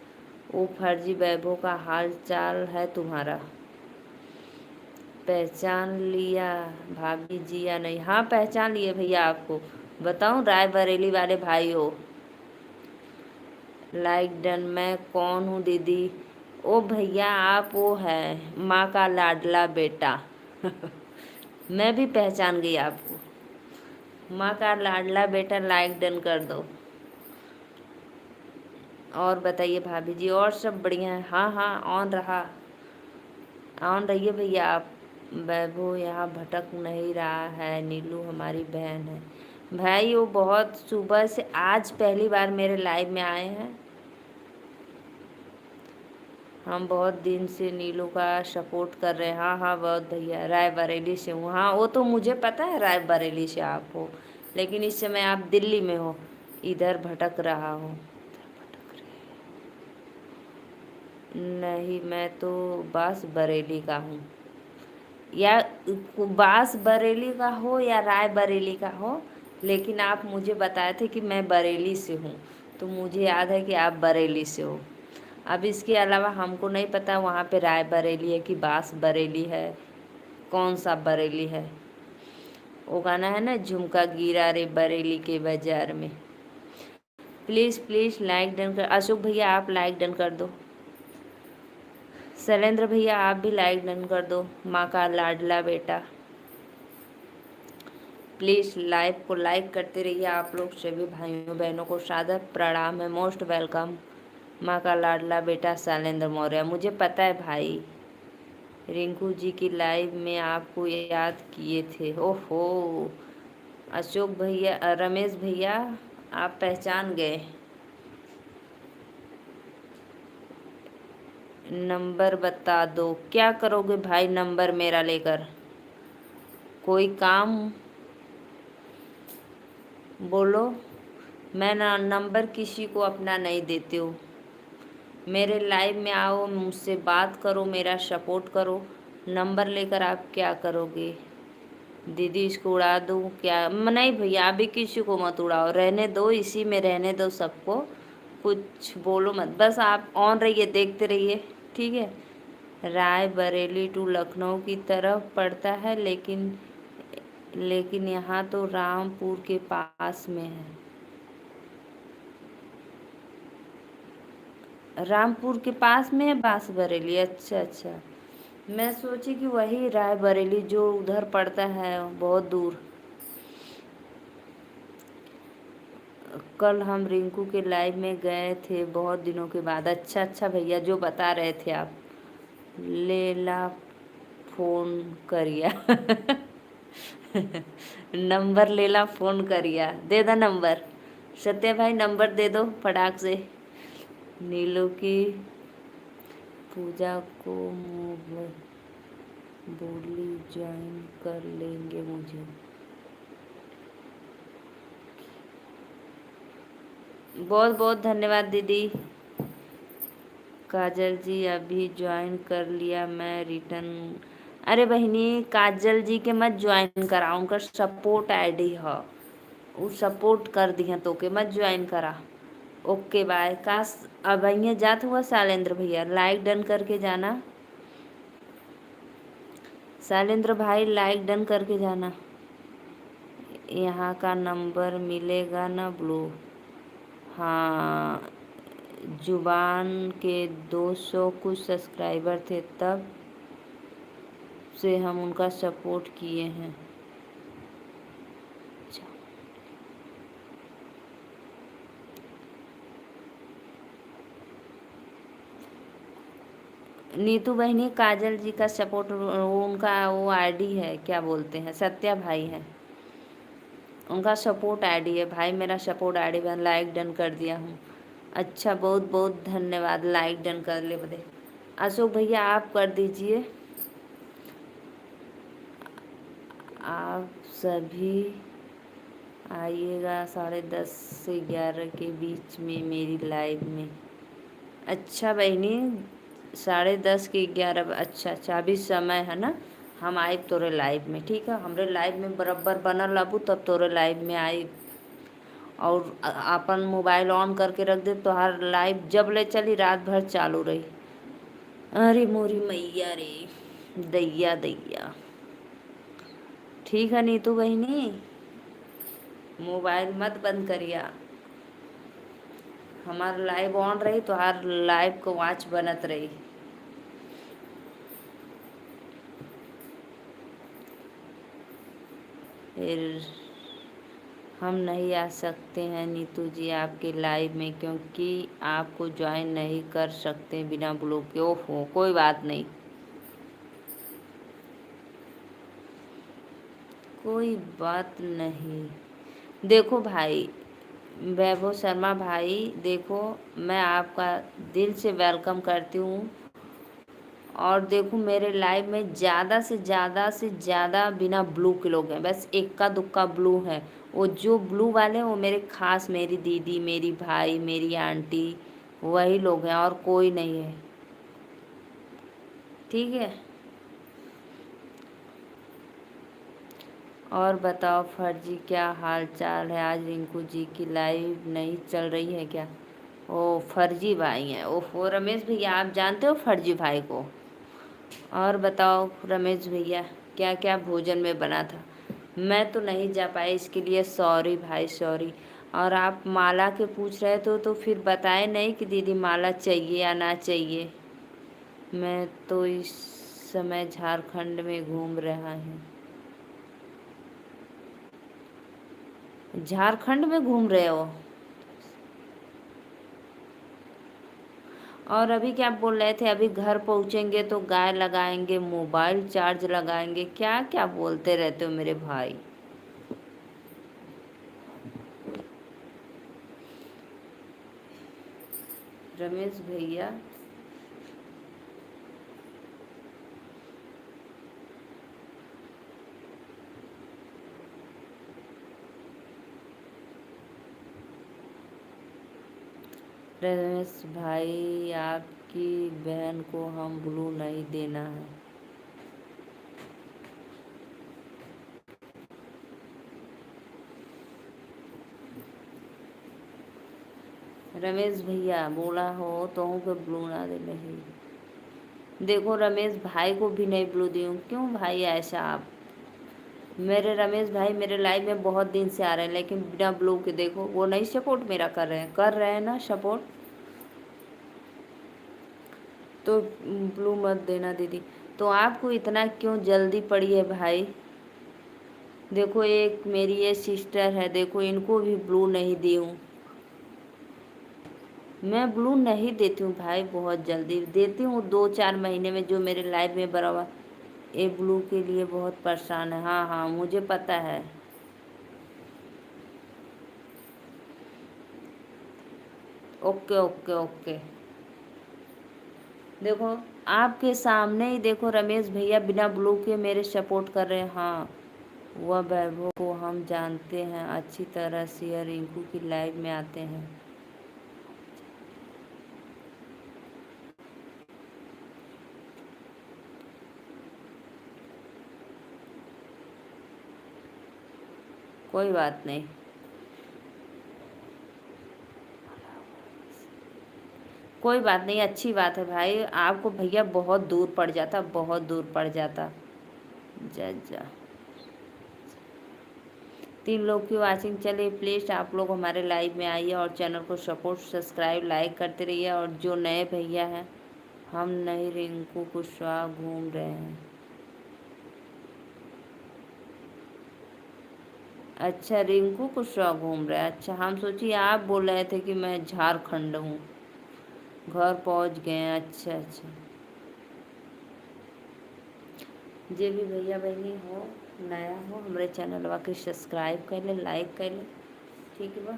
वो फर्जी वैभव का हाल चाल है तुम्हारा? पहचान लिया भाभी जी या नहीं? हाँ पहचान लिए भैया आपको। बताऊँ रायबरेली वाले भाई हो। Like done. मैं कौन हूँ दीदी? ओ भैया आप वो है माँ का लाडला बेटा। मैं भी पहचान गई आपको। माँ का लाडला बेटा, लाइक डन कर दो। और बताइए भाभी जी, और सब बढ़िया है? हाँ हाँ ऑन रहा। ऑन रहिए भैया आप। वैभव यहाँ भटक नहीं रहा है, नीलू हमारी बहन है। भाई वो बहुत सुबह से आज पहली बार मेरे लाइव में आए हैं। हम बहुत दिन से नीलू का सपोर्ट कर रहे हैं। हाँ हाँ बहुत भैया, रायबरेली से हूँ। हाँ वो तो मुझे पता है रायबरेली से आप हो, लेकिन इस समय आप दिल्ली में हो। इधर भटक रहा हूँ। नहीं मैं तो बास बरेली का हूँ। या बास बरेली का हो या राय बरेली का हो, लेकिन आप मुझे बताए थे कि मैं बरेली से हूँ, तो मुझे याद है कि आप बरेली से हो। अब इसके अलावा हमको नहीं पता वहाँ पे राय बरेली है कि बास बरेली है, कौन सा बरेली है। वो गाना है ना, झुमका गिरा रे बरेली के बाजार में। प्लीज़ प्लीज़ लाइक डन कर। अशोक भैया आप लाइक डन कर दो। शैलेंद्र भैया आप भी लाइक डन कर दो। माँ का लाडला बेटा। प्लीज़ लाइव को लाइक करते रहिए। आप लोग सभी भाइयों बहनों को सादर प्रणाम है। मोस्ट वेलकम माँ का लाडला बेटा शैलेंद्र मौर्य। मुझे पता है भाई, रिंकू जी की लाइव में आपको याद किए थे। ओहो, अशोक भैया, रमेश भैया, आप पहचान गए। नंबर बता दो। क्या करोगे भाई नंबर मेरा लेकर? कोई काम बोलो। मैं ना नंबर किसी को अपना नहीं देती हूँ। मेरे लाइव में आओ, मुझसे बात करो, मेरा सपोर्ट करो। नंबर लेकर आप क्या करोगे? दीदी इसको उड़ा दूँ क्या? नहीं भैया, अभी किसी को मत उड़ाओ, रहने दो, इसी में रहने दो सबको। कुछ बोलो मत, बस आप ऑन रहिए, देखते रहिए, ठीक है। रायबरेली टू लखनऊ की तरफ पड़ता है, लेकिन यहाँ तो रामपुर के पास में है। रामपुर के पास में है बांसबरेली। अच्छा अच्छा, मैं सोची कि वही रायबरेली जो उधर पड़ता है बहुत दूर। कल हम रिंकू के लाइव में गए थे बहुत दिनों के बाद। अच्छा अच्छा भैया, जो बता रहे थे आप। लेला फोन करिया नंबर लेला फोन करिया, दे दो नंबर। सत्या भाई नंबर दे दो फटाक से। नीलू की पूजा को बोली ज्वाइन कर लेंगे मुझे। बहुत बहुत धन्यवाद दीदी। काजल जी अभी ज्वाइन कर लिया मैं, रिटर्न। अरे बहनी, काजल जी के मत ज्वाइन कराओ, उनका सपोर्ट आईडी है, वो सपोर्ट कर दी हैं तो के मत ज्वाइन करा। Okay bye. काश अब यहाँ जात हुआ शैलेंद्र भैया, लाइक डन करके जाना। शैलेंद्र भाई लाइक डन करके जाना। यहाँ का नंबर मिलेगा ना ब्लू? हाँ, जुबान के 200 कुछ सब्सक्राइबर थे, तब से हम उनका सपोर्ट किए हैं। नीतू बहनी, काजल जी का सपोर्ट, उनका वो आईडी है, क्या बोलते हैं, सत्या भाई है, उनका सपोर्ट आईडी है। भाई मेरा सपोर्ट आईडी में लाइक डन कर दिया हूँ। अच्छा, बहुत बहुत धन्यवाद लाइक डन कर ले बदे। अशोक भैया आप कर दीजिए। आप सभी आइएगा 10:30 से 11 के बीच में मेरी लाइव में। अच्छा बहनी, 10:30 के 11। अच्छा अच्छा, अभी समय है ना, हम आइब तोरे लाइव में, ठीक है। हमरे लाइव में बराबर बनल रहबू तब तोरे लाइव में आइब। और अपन मोबाइल ऑन करके रख दे तो हर लाइव जब ले चली रात भर चालू रही। अरे मोरी मैया रे, दैया दैया। ठीक है नीतू बहनी, मोबाइल मत बंद करिया। हमार लाइव ऑन रही तो हर लाइव को वॉच बनत रही। फिर हम नहीं आ सकते हैं नीतू जी आपके लाइव में, क्योंकि आपको ज्वाइन नहीं कर सकते बिना ब्लॉक के। ओहो, कोई बात नहीं, कोई बात नहीं। देखो भाई वैभव शर्मा भाई, देखो मैं आपका दिल से वेलकम करती हूँ। और देखो मेरे लाइव में ज़्यादा से ज़्यादा बिना ब्लू के लोग हैं, बस इक्का दुक्का ब्लू है। वो जो ब्लू वाले हैं वो मेरे खास, मेरी दीदी, मेरी भाई, मेरी आंटी, वही लोग हैं और कोई नहीं है, ठीक है। और बताओ फर्जी, क्या हाल चाल है? आज रिंकू जी की लाइव नहीं चल रही है क्या? ओ फर्जी भाई हैं, ओहो रमेश भैया, आप जानते हो फर्जी भाई को? और बताओ रमेश भैया, क्या क्या भोजन में बना था? मैं तो नहीं जा पाई, इसके लिए सॉरी भाई, सॉरी। और आप माला के पूछ रहे तो फिर बताए नहीं कि दीदी माला चाहिए या ना चाहिए। मैं तो इस समय झारखंड में घूम रहा हूँ। झारखंड में घूम रहे हो? और अभी क्या बोल रहे थे? अभी घर पहुंचेंगे तो गाय लगाएंगे, मोबाइल चार्ज लगाएंगे, क्या क्या बोलते रहते हो मेरे भाई। रमेश भैया, रमेश भाई आपकी बहन को हम ब्लू नहीं देना है। रमेश भैया बोला हो तो हूँ कि ब्लू ना दे नहीं। देखो रमेश भाई को भी नहीं ब्लू दी हूँ, क्यों भाई ऐसा आप? मेरे रमेश भाई मेरे लाइफ में बहुत दिन से आ रहे हैं, लेकिन बिना ब्लू के देखो वो नहीं सपोर्ट मेरा कर रहे हैं ना सपोर्ट। तो ब्लू मत देना दीदी। तो आपको इतना क्यों जल्दी पड़ी है भाई? देखो एक मेरी ये सिस्टर है, देखो इनको भी ब्लू नहीं दी हूँ। मैं ब्लू नहीं देती हूँ भाई, बहुत जल्दी देती हूँ, 2-4 महीने में। जो मेरे लाइफ में बराबर ये ब्लू के लिए बहुत परेशान है। हाँ हाँ मुझे पता है। Okay okay okay. देखो आपके सामने ही देखो रमेश भैया बिना ब्लू के मेरे सपोर्ट कर रहे हैं। हाँ वह वैभव को हम जानते हैं अच्छी तरह से, रिंकू की लाइव में आते हैं। कोई बात नहीं, कोई बात नहीं, अच्छी बात है भाई। आपको भैया बहुत दूर पड़ जाता, बहुत दूर पड़ जाता। जा जा 3 लोग की वाचिंग चलिए, प्लीज़ आप लोग हमारे लाइव में आइए और चैनल को सपोर्ट सब्सक्राइब लाइक करते रहिए। और जो नए भैया हैं, हम नहीं रिंकू कुशवाहा घूम रहे हैं। अच्छा रिंकू कुशवाहा घूम रहे हैं, अच्छा हम सोचिए आप बोल रहे थे कि मैं झारखंड हूँ, घर पहुँच गए हैं। अच्छा अच्छा। जे भी भैया बहनी हो, नया हो, हमारे चैनल के सब्सक्राइब कर ले, लाइक कर ले, ठीक है बा।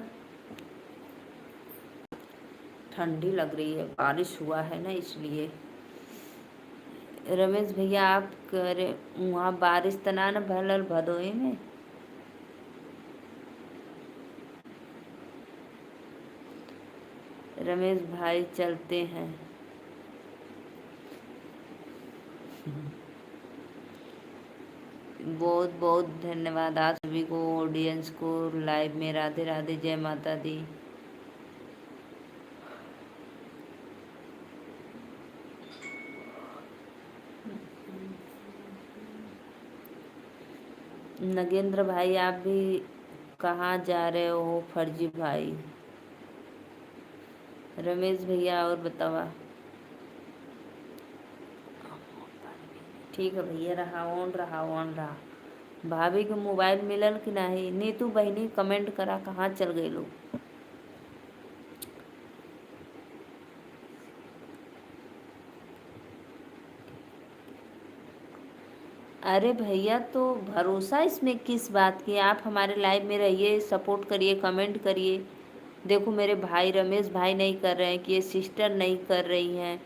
ठंडी लग रही है, बारिश हुआ है ना इसलिए। रमेश भैया आप करे वहाँ बारिश तना न भरल भदोई में? रमेश भाई चलते हैं। बहुत बहुत धन्यवाद आप सभी को, ऑडियंस को, लाइव में। राधे राधे, जय माता दी। नगेंद्र भाई आप भी कहाँ जा रहे हो फर्जी भाई? रमेश भैया और बतावा। ठीक है भैया, रहा ऑन रहा ऑन रहा। भाभी के मोबाइल मिलल कि नहीं? नीतू बहनी कमेंट करा, कहाँ चल गए लोग? अरे भैया तो भरोसा इसमें किस बात की? आप हमारे लाइव में रहिए, सपोर्ट करिए, कमेंट करिए। देखो मेरे भाई रमेश भाई नहीं कर रहे हैं कि ये सिस्टर नहीं कर रही हैं,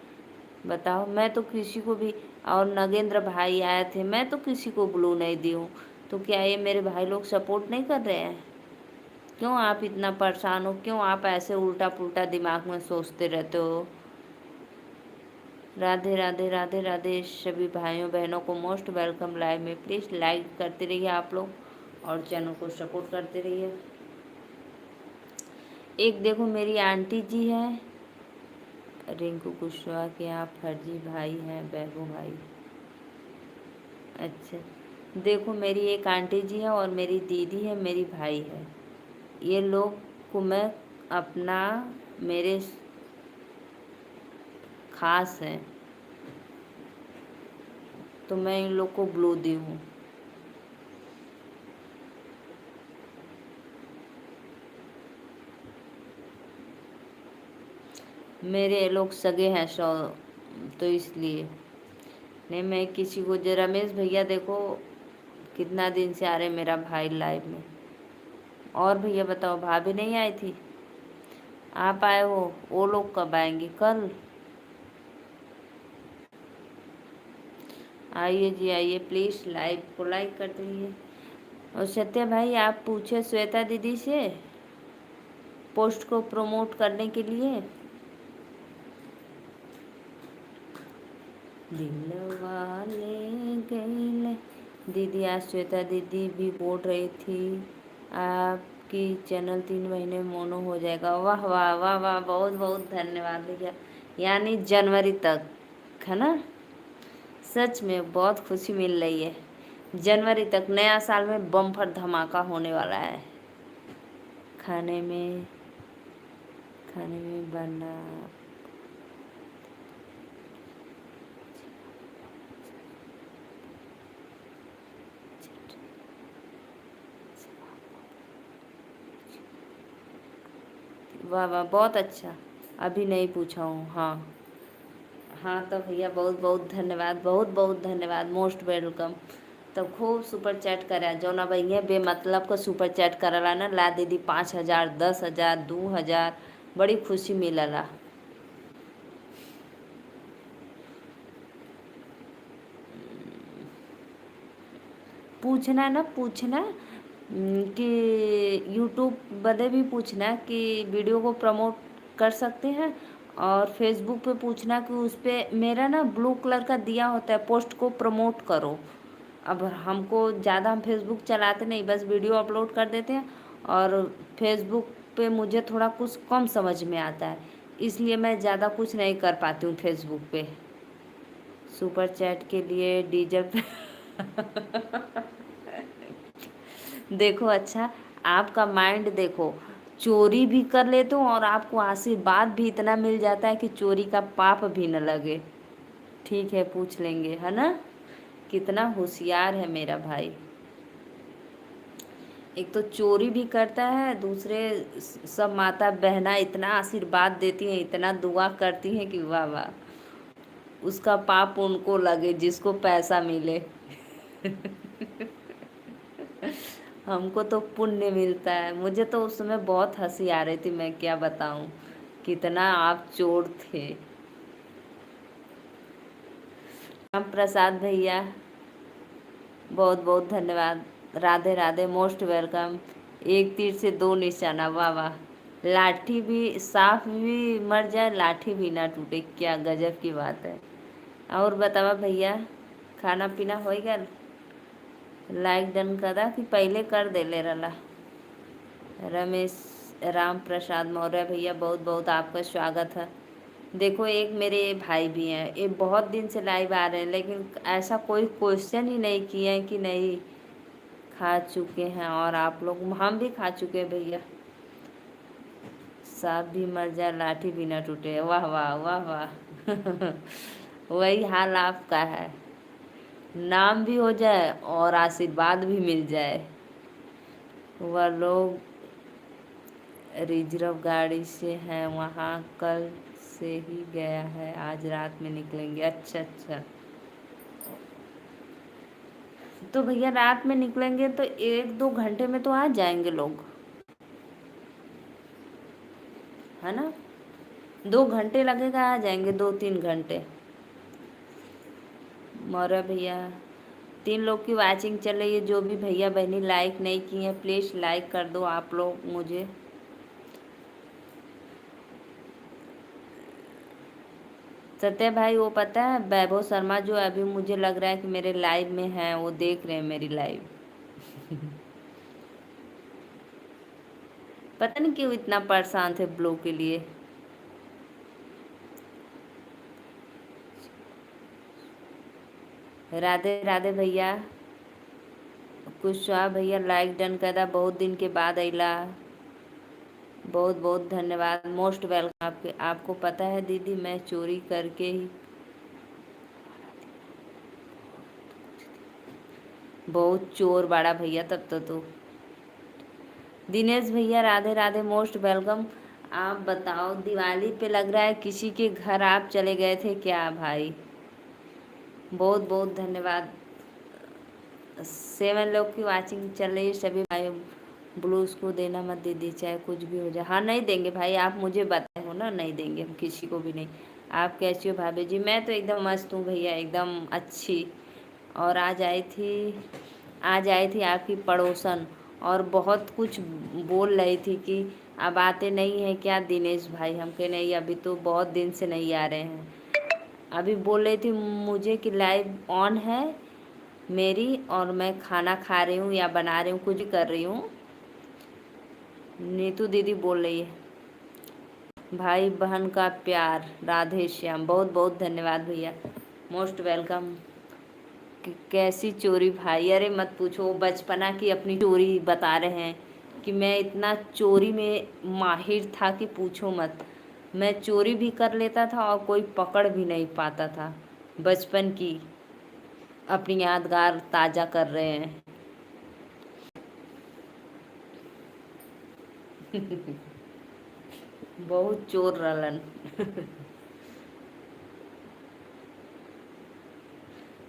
बताओ। मैं तो किसी को भी, और नगेंद्र भाई आए थे, मैं तो किसी को ब्लू नहीं दी हूँ। तो क्या ये मेरे भाई लोग सपोर्ट नहीं कर रहे हैं? क्यों आप इतना परेशान हो? क्यों आप ऐसे उल्टा पुल्टा दिमाग में सोचते रहते हो? राधे राधे राधे राधे सभी भाइयों बहनों को मोस्ट वेलकम लाइव में। प्लीज़ लाइक करते रहिए आप लोग और चैनल को सपोर्ट करते रहिए। एक देखो मेरी आंटी जी है, रिंकू कुशवाहा के आप फर्जी भाई हैं वैभव भाई। अच्छा देखो मेरी एक आंटी जी है और मेरी दीदी है, मेरी भाई है। ये लोग को मैं अपना, मेरे खास हैं, तो मैं इन लोग को ब्लू दी हूँ। मेरे ये लोग सगे हैं सौ, तो इसलिए नहीं मैं किसी को रमेश भैया देखो कितना दिन से आ रहे मेरा भाई लाइव में। और भैया बताओ भाभी नहीं आई थी? आप आए हो, वो लोग कब आएंगे? कल? आइए जी आइए, प्लीज़ लाइव को लाइक कर दीजिए। और सत्या भाई आप पूछे श्वेता दीदी से पोस्ट को प्रमोट करने के लिए। दिल वाले गैले दीदी, आज श्वेता दीदी भी बोल रही थी आपकी चैनल 3 महीने मोनो हो जाएगा। वाह वाह वाह वाह, बहुत बहुत धन्यवाद भैया। यानी जनवरी तक, है ना? सच में बहुत खुशी मिल रही है। जनवरी तक नया साल में बम्पर धमाका होने वाला है। खाने में बना वाह वाह, बहुत अच्छा। अभी नहीं पूछा हूँ। हाँ हाँ, तो भैया बहुत बहुत धन्यवाद, बहुत बहुत धन्यवाद, मोस्ट वेलकम। तब खूब सुपर चैट करा जो ना भैया बेमतलब को सुपर चैट करला ना, ला दीदी 5,000 10,000 2,000, बड़ी खुशी मिलला। पूछना ना, पूछना कि यूट्यूब बदे भी पूछना कि वीडियो को प्रमोट कर सकते हैं, और फेसबुक पे पूछना कि उस पर मेरा ना ब्लू कलर का दिया होता है पोस्ट को प्रमोट करो। अब हमको ज़्यादा हम फेसबुक चलाते नहीं, बस वीडियो अपलोड कर देते हैं, और फेसबुक पे मुझे थोड़ा कुछ कम समझ में आता है, इसलिए मैं ज़्यादा कुछ नहीं कर पाती हूँ फेसबुक पे। सुपर चैट के लिए डीजल देखो अच्छा, आपका माइंड देखो, चोरी भी कर लेते हो और आपको आशीर्वाद भी इतना मिल जाता है कि चोरी का पाप भी न लगे। ठीक है, पूछ लेंगे, है ना? कितना होशियार है मेरा भाई। एक तो चोरी भी करता है, दूसरे सब माता बहना इतना आशीर्वाद देती हैं, इतना दुआ करती हैं कि वाह वाह, उसका पाप उनको लगे जिसको पैसा मिले। हमको तो पुण्य मिलता है। मुझे तो उस समय बहुत हंसी आ रही थी, मैं क्या बताऊं, कितना आप चोर थे। राम प्रसाद भैया बहुत बहुत धन्यवाद। Radhe Radhe, most welcome. एक तीर से दो निशाना, वाह वाह। लाठी भी सांप भी मर जाए, लाठी भी ना टूटे, क्या गजब की बात है। और बतावा भैया, खाना पीना हो गया? लाइक डन करा कि पहले कर दे ले रला? रमेश राम प्रसाद मौर्य भैया बहुत बहुत आपका स्वागत है। देखो एक मेरे भाई भी हैं, ये बहुत दिन से लाइव आ रहे हैं, लेकिन ऐसा कोई क्वेश्चन ही नहीं किए हैं कि नहीं खा चुके हैं, और आप लोग, हम भी खा चुके हैं भैया। सांप भी मर जाए, लाठी भी ना टूटे, वाह वाह वाह वाह। वही हाल आपका है, नाम भी हो जाए और आशीर्वाद भी मिल जाए। वह लोग रिजर्व गाड़ी से हैं वहाँ, कल से ही गया है, आज रात में निकलेंगे। अच्छा अच्छा, तो भैया रात में निकलेंगे तो 1-2 घंटे में तो आ जाएंगे लोग, है ना? 2 घंटे लगेगा, आ जाएंगे 2-3 घंटे। मौर्य भैया 3 लोग की वाचिंग चल रही है, जो भी भैया बहनी लाइक नहीं की हैं प्लीज़ लाइक कर दो आप लोग मुझे। सत्या भाई वो पता है वैभव शर्मा जो अभी मुझे लग रहा है कि मेरे लाइव में हैं, वो देख रहे हैं मेरी लाइव। पता नहीं क्यों इतना परेशान थे ब्लो के लिए। राधे राधे भैया, कुशवाहा भैया लाइक डन कर दा, बहुत दिन के बाद अला, बहुत बहुत धन्यवाद, मोस्ट वेलकम। आपके आपको पता है दीदी मैं चोरी करके ही बहुत चोर बाड़ा भैया तब तो। दिनेश भैया राधे राधे, मोस्ट वेलकम। आप बताओ, दिवाली पे लग रहा है किसी के घर आप चले गए थे क्या भाई? बहुत बहुत धन्यवाद। 7 लोग की वाचिंग चल रही है सभी भाई। ब्लूज को देना मत दीदी, चाहे कुछ भी हो जाए। हाँ नहीं देंगे भाई, आप मुझे बताए हो ना, नहीं देंगे हम किसी को भी नहीं। आप कैसी हो भाभी जी? मैं तो एकदम मस्त हूँ भैया, एकदम अच्छी। और आज आई थी आपकी पड़ोसन, और बहुत कुछ बोल रही थी कि अब आते नहीं हैं क्या दिनेश भाई? हम कहे नहीं, अभी तो बहुत दिन से नहीं आ रहे हैं। अभी बोल रही थी मुझे कि लाइव ऑन है मेरी, और मैं खाना खा रही हूँ या बना रही हूँ, कुछ कर रही हूँ। नीतू दीदी बोल रही है। भाई बहन का प्यार, राधे श्याम। बहुत बहुत धन्यवाद भैया, मोस्ट वेलकम। कैसी चोरी भाई? अरे मत पूछो, वो बचपना की अपनी चोरी बता रहे हैं कि मैं इतना चोरी में माहिर था कि पूछो मत। मैं चोरी भी कर लेता था और कोई पकड़ भी नहीं पाता था। बचपन की अपनी यादगार ताज़ा कर रहे हैं। बहुत चोर रलन।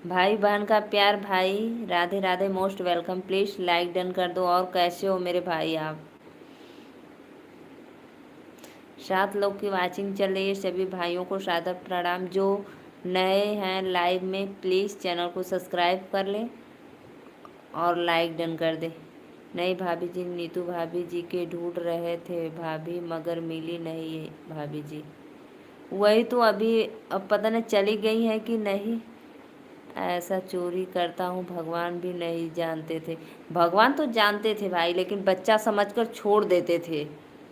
भाई बहन का प्यार भाई, Radhe Radhe, most welcome. Please like done कर दो। और कैसे हो मेरे भाई आप? 7 लोग की वाचिंग चल रही है, सभी भाइयों को सादर प्रणाम। जो नए हैं लाइव में, प्लीज़ चैनल को सब्सक्राइब कर लें और लाइक डन कर दे। नहीं भाभी जी, नीतू भाभी जी के ढूंढ रहे थे भाभी, मगर मिली नहीं है भाभी जी। वही तो अभी, अब पता नहीं चली गई है कि नहीं। ऐसा चोरी करता हूँ भगवान भी नहीं जानते थे। भगवान तो जानते थे भाई, लेकिन बच्चा समझकर छोड़ देते थे।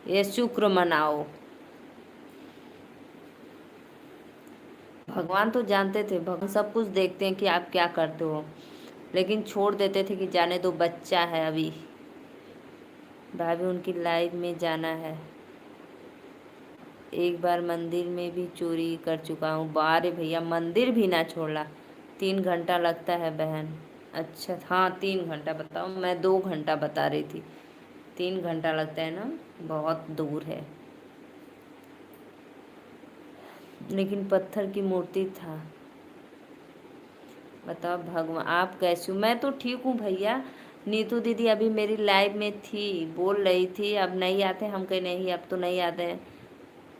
ये शुक्र मनाओ। भगवान तो जानते थे, भगवान सब कुछ देखते हैं कि आप क्या करते हो, लेकिन छोड़ देते थे कि जाने दो, बच्चा है अभी। भाभी उनकी लाइफ में जाना है। एक बार मंदिर में भी चोरी कर चुका हूँ। बारे भैया, मंदिर भी ना छोड़ा। 3 घंटा लगता है बहन। अच्छा हाँ, 3 घंटा। बताओ, मैं 2 घंटा बता रही थी। 3 घंटा लगता है ना, बहुत दूर है। लेकिन पत्थर की मूर्ति था। बताओ भगवान, आप कैसे हो? मैं तो ठीक हूँ भैया। नीतू दीदी अभी मेरी लाइव में थी, बोल रही थी अब नहीं आते। हम कहे नहीं, अब तो नहीं आते हैं।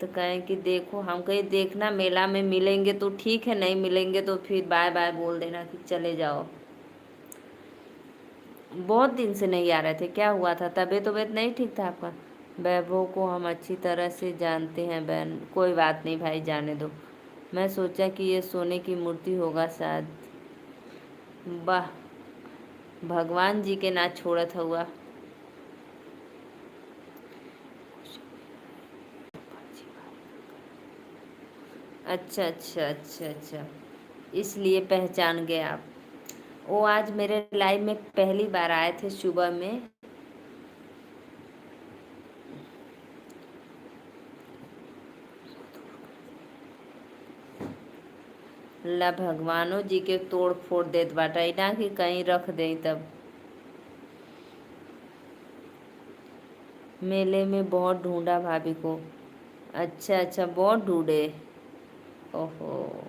तो कहें कि देखो, हम कहे देखना, मेला में मिलेंगे तो ठीक है, नहीं मिलेंगे तो फिर बाय बाय बोल देना कि चले जाओ। बहुत दिन से नहीं आ रहे थे। क्या हुआ था? तबीयत नहीं ठीक था आपका? वैभव को हम अच्छी तरह से जानते हैं बहन। कोई बात नहीं भाई, जाने दो। मैं सोचा कि ये सोने की मूर्ति होगा शायद। वाह, भगवान जी के ना छोड़त हुआ। अच्छा अच्छा अच्छा अच्छा, इसलिए पहचान गए आप। वो आज मेरे लाइव में पहली बार आए थे सुबह में। ला भगवानो जी के तोड़ फोड़ देत बाटा ना कि कहीं रख दे। तब मेले में बहुत ढूंढा भाभी को। अच्छा अच्छा, बहुत ढूंढे। ओहो,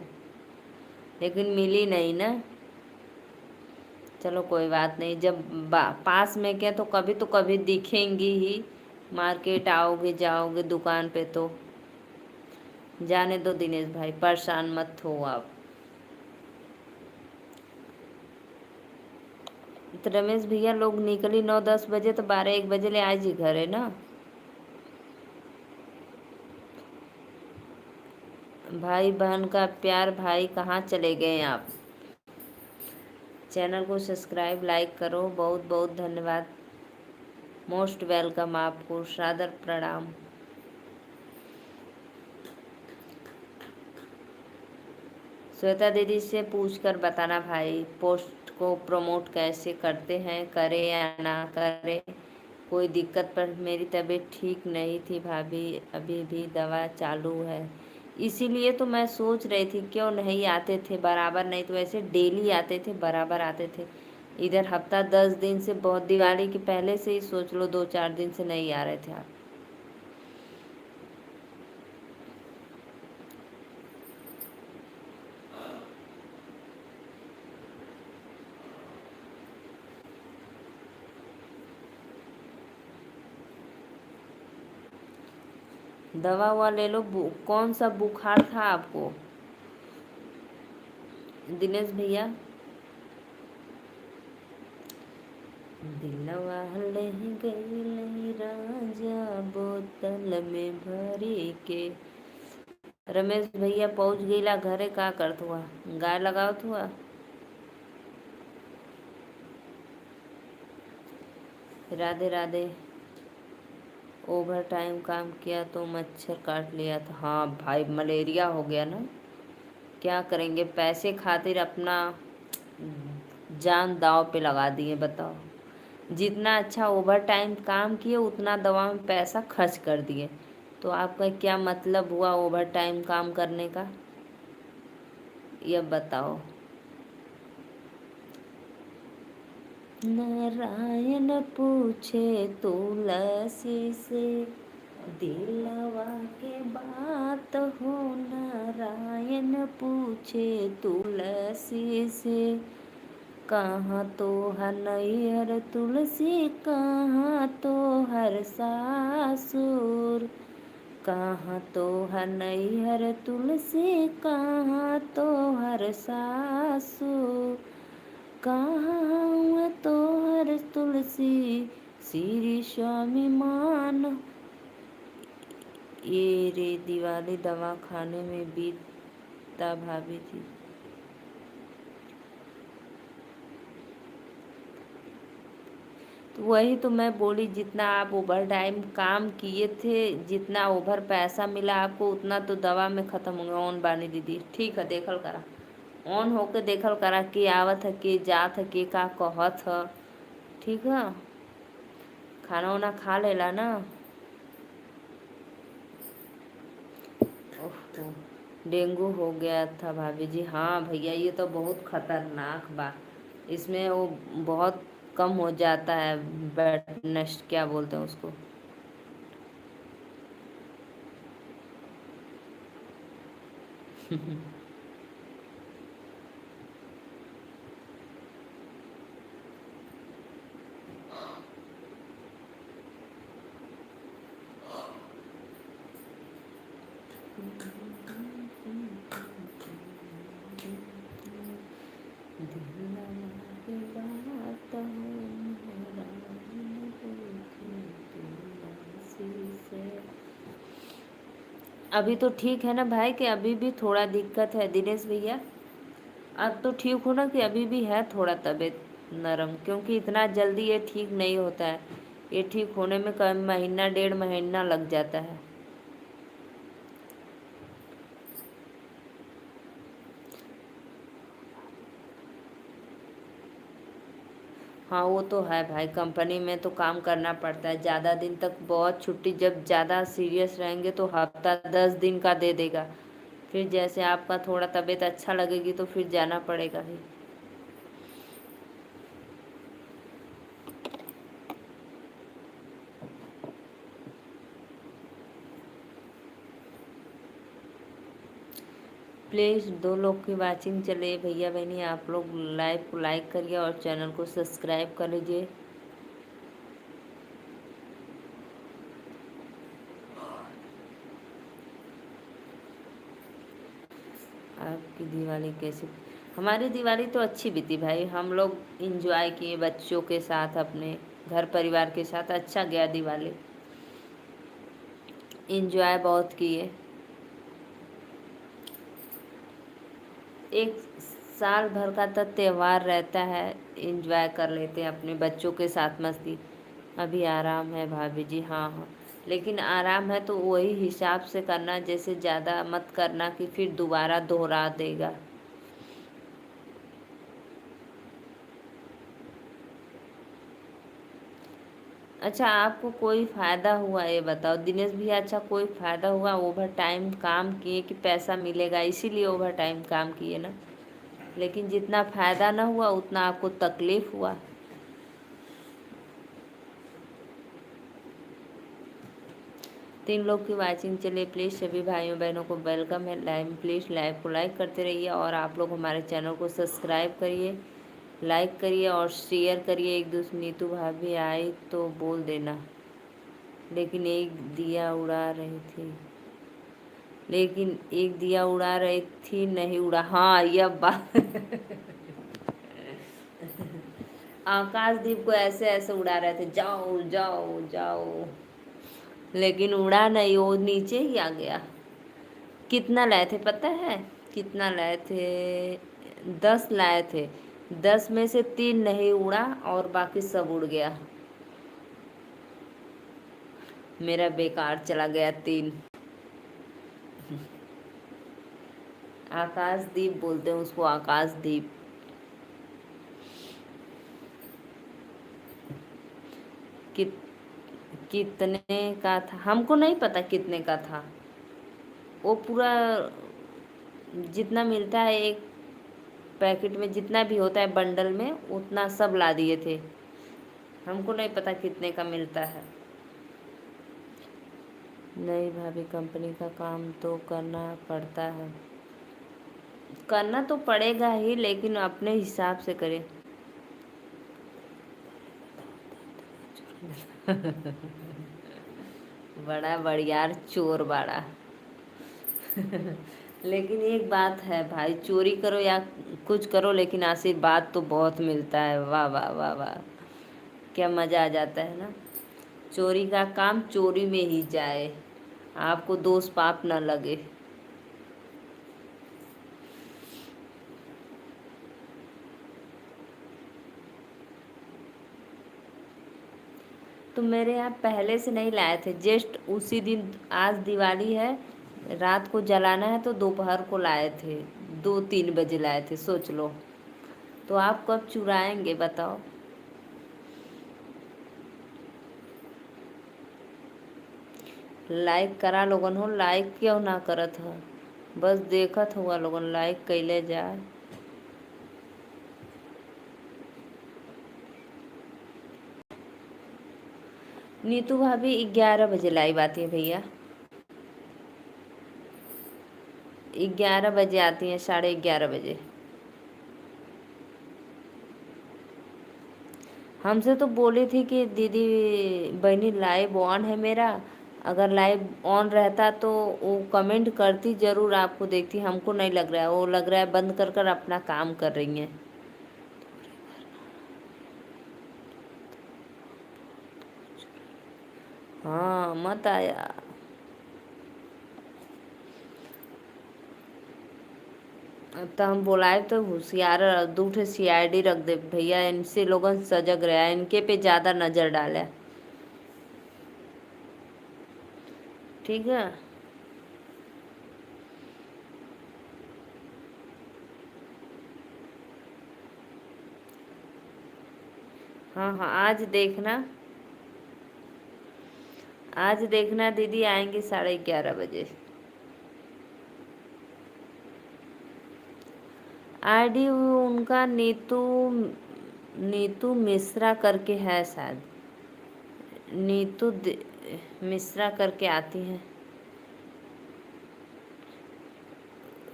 लेकिन मिली नहीं ना। चलो कोई बात नहीं, जब पास में क्या तो कभी दिखेंगी ही। मार्केट आओगे जाओगे दुकान पे तो। जाने दो दिनेश भाई, परेशान मत हो आप। तो रमेश भैया लोग निकली 9-10 बजे, तो 12-1 बजे ले आज ही घर है ना। भाई बहन का प्यार भाई, कहाँ चले गए आप? चैनल को सब्सक्राइब लाइक करो। बहुत बहुत धन्यवाद, मोस्ट वेलकम। आपको सादर प्रणाम। श्वेता दीदी से पूछकर बताना भाई, पोस्ट को प्रमोट कैसे करते हैं, करें या ना करें। कोई दिक्कत? पर मेरी तबीयत ठीक नहीं थी भाभी, अभी भी दवा चालू है। इसीलिए तो मैं सोच रही थी क्यों नहीं आते थे बराबर, नहीं तो ऐसे डेली आते थे, बराबर आते थे। इधर हफ्ता 10 दिन से, बहुत दिवाली के पहले से ही सोच लो 2-4 दिन से नहीं आ रहे थे आप। दवा हुआ ले लो। कौन सा बुखार था आपको दिनेश भैया? दिलवा ले गई राजा बोतल में भरी के। रमेश भैया पहुंच गईला घरे, का करत हुआ? गाय लगावत हुआ? राधे राधे। ओवर टाइम काम किया तो मच्छर काट लिया था। हाँ भाई, मलेरिया हो गया ना, क्या करेंगे? पैसे खातिर अपना जान दांव पे लगा दिए, बताओ। जितना अच्छा ओवर टाइम काम किए उतना दवा में पैसा खर्च कर दिए, तो आपका क्या मतलब हुआ ओवर टाइम काम करने का, ये बताओ। नारायण पूछे तुलसी से, दिलवा के बात हो। नारायण पूछे तुलसी से, कहाँ तो हर नैहर तुलसी, कहाँ तो हर सासुर। कहाँ तो हर नैहर तुलसी, कहाँ तो हर सासुर। कहाँ तो हर तुलसी, श्री स्वामी मान। ये रे दिवाली दवा खाने में बीता भाभी थी। तो वही तो मैं बोली, जितना आप ओवर टाइम काम किए थे, जितना ओवर पैसा मिला आपको, उतना तो दवा में ख़त्म होंगे। ऑन बानी दीदी, ठीक है, देखल करा, ऑन होके देखल करा कि आवत है कि जात है कि का कहत है, ठीक है। खाना वाना खा लेला ना? ओह, डेंगू हो गया था भाभी जी। हाँ भैया, ये तो बहुत खतरनाक बा। इसमें वो बहुत कम हो जाता है, बेड नस्ट क्या बोलते हैं उसको। अभी तो ठीक है ना भाई, कि अभी भी थोड़ा दिक्कत है दिनेश भैया? अब तो ठीक हो ना, कि अभी भी है थोड़ा तबीयत नरम? क्योंकि इतना जल्दी ये ठीक नहीं होता है, ये ठीक होने में कम महीना 1.5 महीना लग जाता है। हाँ वो तो है भाई, कंपनी में तो काम करना पड़ता है ज़्यादा दिन तक। बहुत छुट्टी, जब ज़्यादा सीरियस रहेंगे तो हफ्ता 10 दिन का दे देगा। फिर जैसे आपका थोड़ा तबीयत अच्छा लगेगी तो फिर जाना पड़ेगा ही। प्लीज़ 2 लोग की वाचिंग चले भैया बहनी, आप लोग लाइव को लाइक करिए और चैनल को सब्सक्राइब कर लीजिए। आपकी दिवाली कैसी? हमारी दिवाली तो अच्छी बीती भाई, हम लोग इंजॉय किए बच्चों के साथ, अपने घर परिवार के साथ। अच्छा गया दिवाली, इंजॉय बहुत किए। एक साल भर का तो त्यौहार रहता है, इंजॉय कर लेते हैं अपने बच्चों के साथ, मस्ती। अभी आराम है भाभी जी, हाँ हाँ, लेकिन आराम है तो वही हिसाब से करना, जैसे ज़्यादा मत करना कि फिर दोबारा दोहरा देगा। अच्छा, आपको कोई फ़ायदा हुआ ये बताओ दिनेश भैया? अच्छा, कोई फ़ायदा हुआ ओवर टाइम काम किए कि पैसा मिलेगा इसीलिए ओवर टाइम काम किए ना? लेकिन जितना फ़ायदा ना हुआ उतना आपको तकलीफ़ हुआ। 3 लोग की वाचिंग चलिए, प्लीज़ सभी भाइयों बहनों को वेलकम है लाइव। प्लीज़ लाइव को लाइक करते रहिए और आप लोग हमारे चैनल को सब्सक्राइब करिए, लाइक करिए और शेयर करिए। एक दूसरी नीतू भाभी आई तो बोल देना, लेकिन एक दिया उड़ा रही थी। लेकिन एक दिया उड़ा रही थी, नहीं उड़ा। हाँ, यह बात आकाशदीप को ऐसे ऐसे उड़ा रहे थे, जाओ जाओ जाओ, लेकिन उड़ा नहीं, वो नीचे ही आ गया। कितना लाए थे पता है? कितना लाए थे? 10 लाए थे। 10 में से 3 नहीं उड़ा और बाकी सब उड़ गया। मेरा बेकार चला गया 3। आकाशदीप बोलते हैं उसको, आकाशदीप। कित कितने का था हमको नहीं पता, कितने का था। वो पूरा जितना मिलता है एक पैकेट में, जितना भी होता है बंडल में, उतना सब ला दिए थे। हमको नहीं पता कितने का मिलता है। नहीं भाभी, कंपनी का काम तो करना पड़ता है। करना तो पड़ेगा ही, लेकिन अपने हिसाब से करें। बड़ा बढ़ियार चोर बाड़ा। लेकिन एक बात है भाई, चोरी करो या कुछ करो, लेकिन आशीर्वाद तो बहुत मिलता है। वाह वाह वाह वाह, क्या मज़ा आ जाता है ना। चोरी का काम चोरी में ही जाए, आपको दोष पाप न लगे। तो मेरे यहाँ पहले से नहीं लाए थे, जस्ट उसी दिन। आज दिवाली है, रात को जलाना है, तो दोपहर को लाए थे। 2-3 बजे लाए थे, सोच लो। तो आप कब चुराएंगे बताओ? लाइक करा लोगन हो, लाइक क्यों ना करत हो? बस देखत हुआ लोगन, लाइक कैले जाए। नीतू भाभी 11 बजे लाइव आती है भैया। 11 बजे आती हैं, 11:30 बजे। हमसे तो बोली थी कि दीदी बहनी लाइव ऑन है मेरा, अगर लाइव ऑन रहता तो वो कमेंट करती ज़रूर, आपको देखती। हमको नहीं लग रहा है, वो लग रहा है बंद कर कर अपना काम कर रही हैं। हाँ, मत आया। अब तो हम बोलाए तो होशियार 2 ठे CID रख दे भैया, इनसे लोगन सजग रहा, इनके पे ज़्यादा नज़र डाले। ठीक है। हाँ हाँ, आज देखना दीदी आएंगी 11:30 बजे। ID उनका नीतू नीतू मिश्रा करके है शायद। मिश्रा करके आती हैं।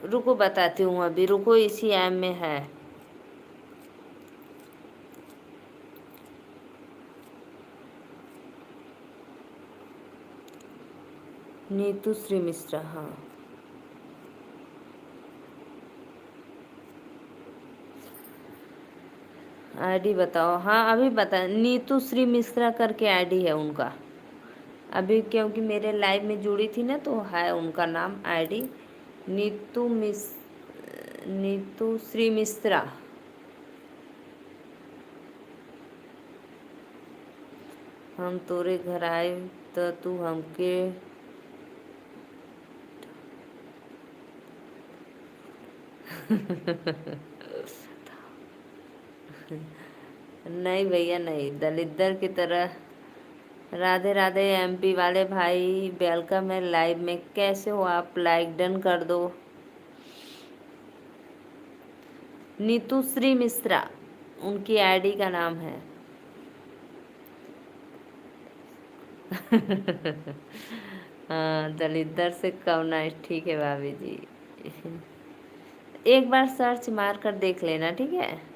रुको बताती हूँ, अभी रुको, इसी ऐप में है। नीतू श्री मिश्रा, हाँ। ID बताओ। हाँ, अभी बता, नीतू श्री मिश्रा करके ID है उनका। अभी क्योंकि मेरे लाइव में जुड़ी थी ना, तो है उनका नाम ID। नीतू नीतू श्री मिश्रा। हम तोरे घर आए तो तू हमके नहीं भैया नहीं, दलिद्दर की तरह। राधे राधे MP वाले भाई, वेलकम है लाइव में। कैसे हो आप? लाइक डन कर दो। नीतू श्री मिश्रा उनकी ID का नाम है। हाँ, दलिद्दर से कम नाइस। ठीक है भाभी जी। एक बार सर्च मार कर देख लेना, ठीक है।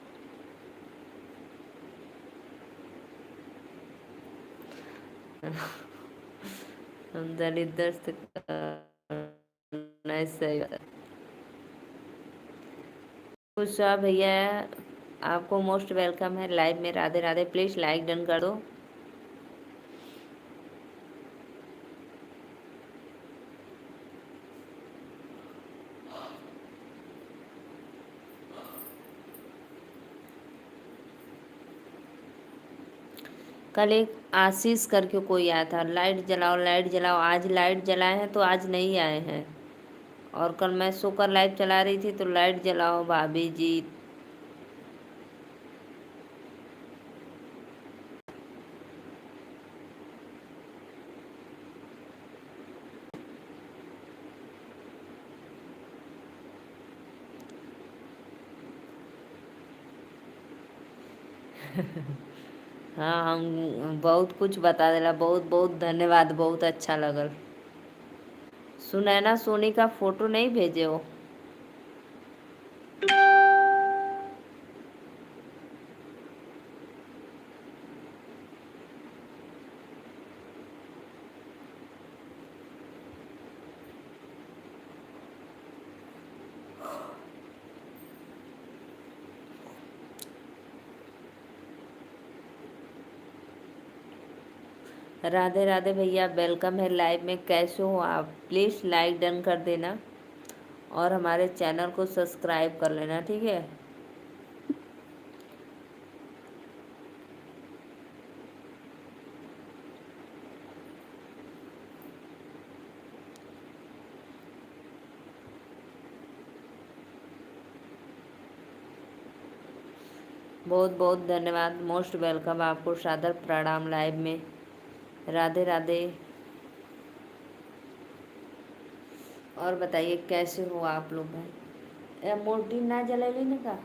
हम दलिद्दर से कम सही बात। कुशवाहा भैया, आपको मोस्ट वेलकम है लाइव में। Radhe Radhe. Please like done कर दो। कल एक आशीष करके कोई आया था, लाइट जलाओ लाइट जलाओ। आज लाइट जलाए हैं तो आज नहीं आए हैं। और कल मैं सोकर लाइट चला रही थी तो लाइट जलाओ भाभी जी। हाँ, हम बहुत कुछ बता देला। बहुत बहुत धन्यवाद, बहुत अच्छा लगल। सुनैना सोनी का फोटो नहीं भेजे हो? राधे राधे भैया, वेलकम है लाइव में। कैसे हो आप? प्लीज़ लाइक डन कर देना और हमारे चैनल को सब्सक्राइब कर लेना, ठीक है। बहुत बहुत धन्यवाद, मोस्ट वेलकम। आपको सादर प्रणाम लाइव में। राधे राधे। और बताइए कैसे हो आप लोग भाई? मोटी ना जलेली ना का।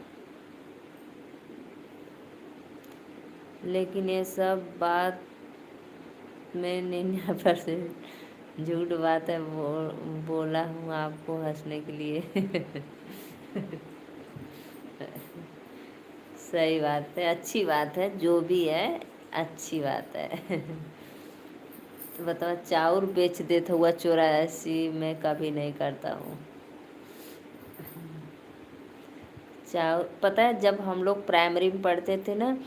लेकिन ये सब बात में 99% झूठ बात है। बोला हूँ आपको हंसने के लिए। सही बात है, अच्छी बात है, जो भी है अच्छी बात है। तो बताओ, चाउर बेच देता हुआ 84 मैं कभी नहीं करता हूँ। चावल पता है, जब हम लोग प्राइमरी में पढ़ते थे ना,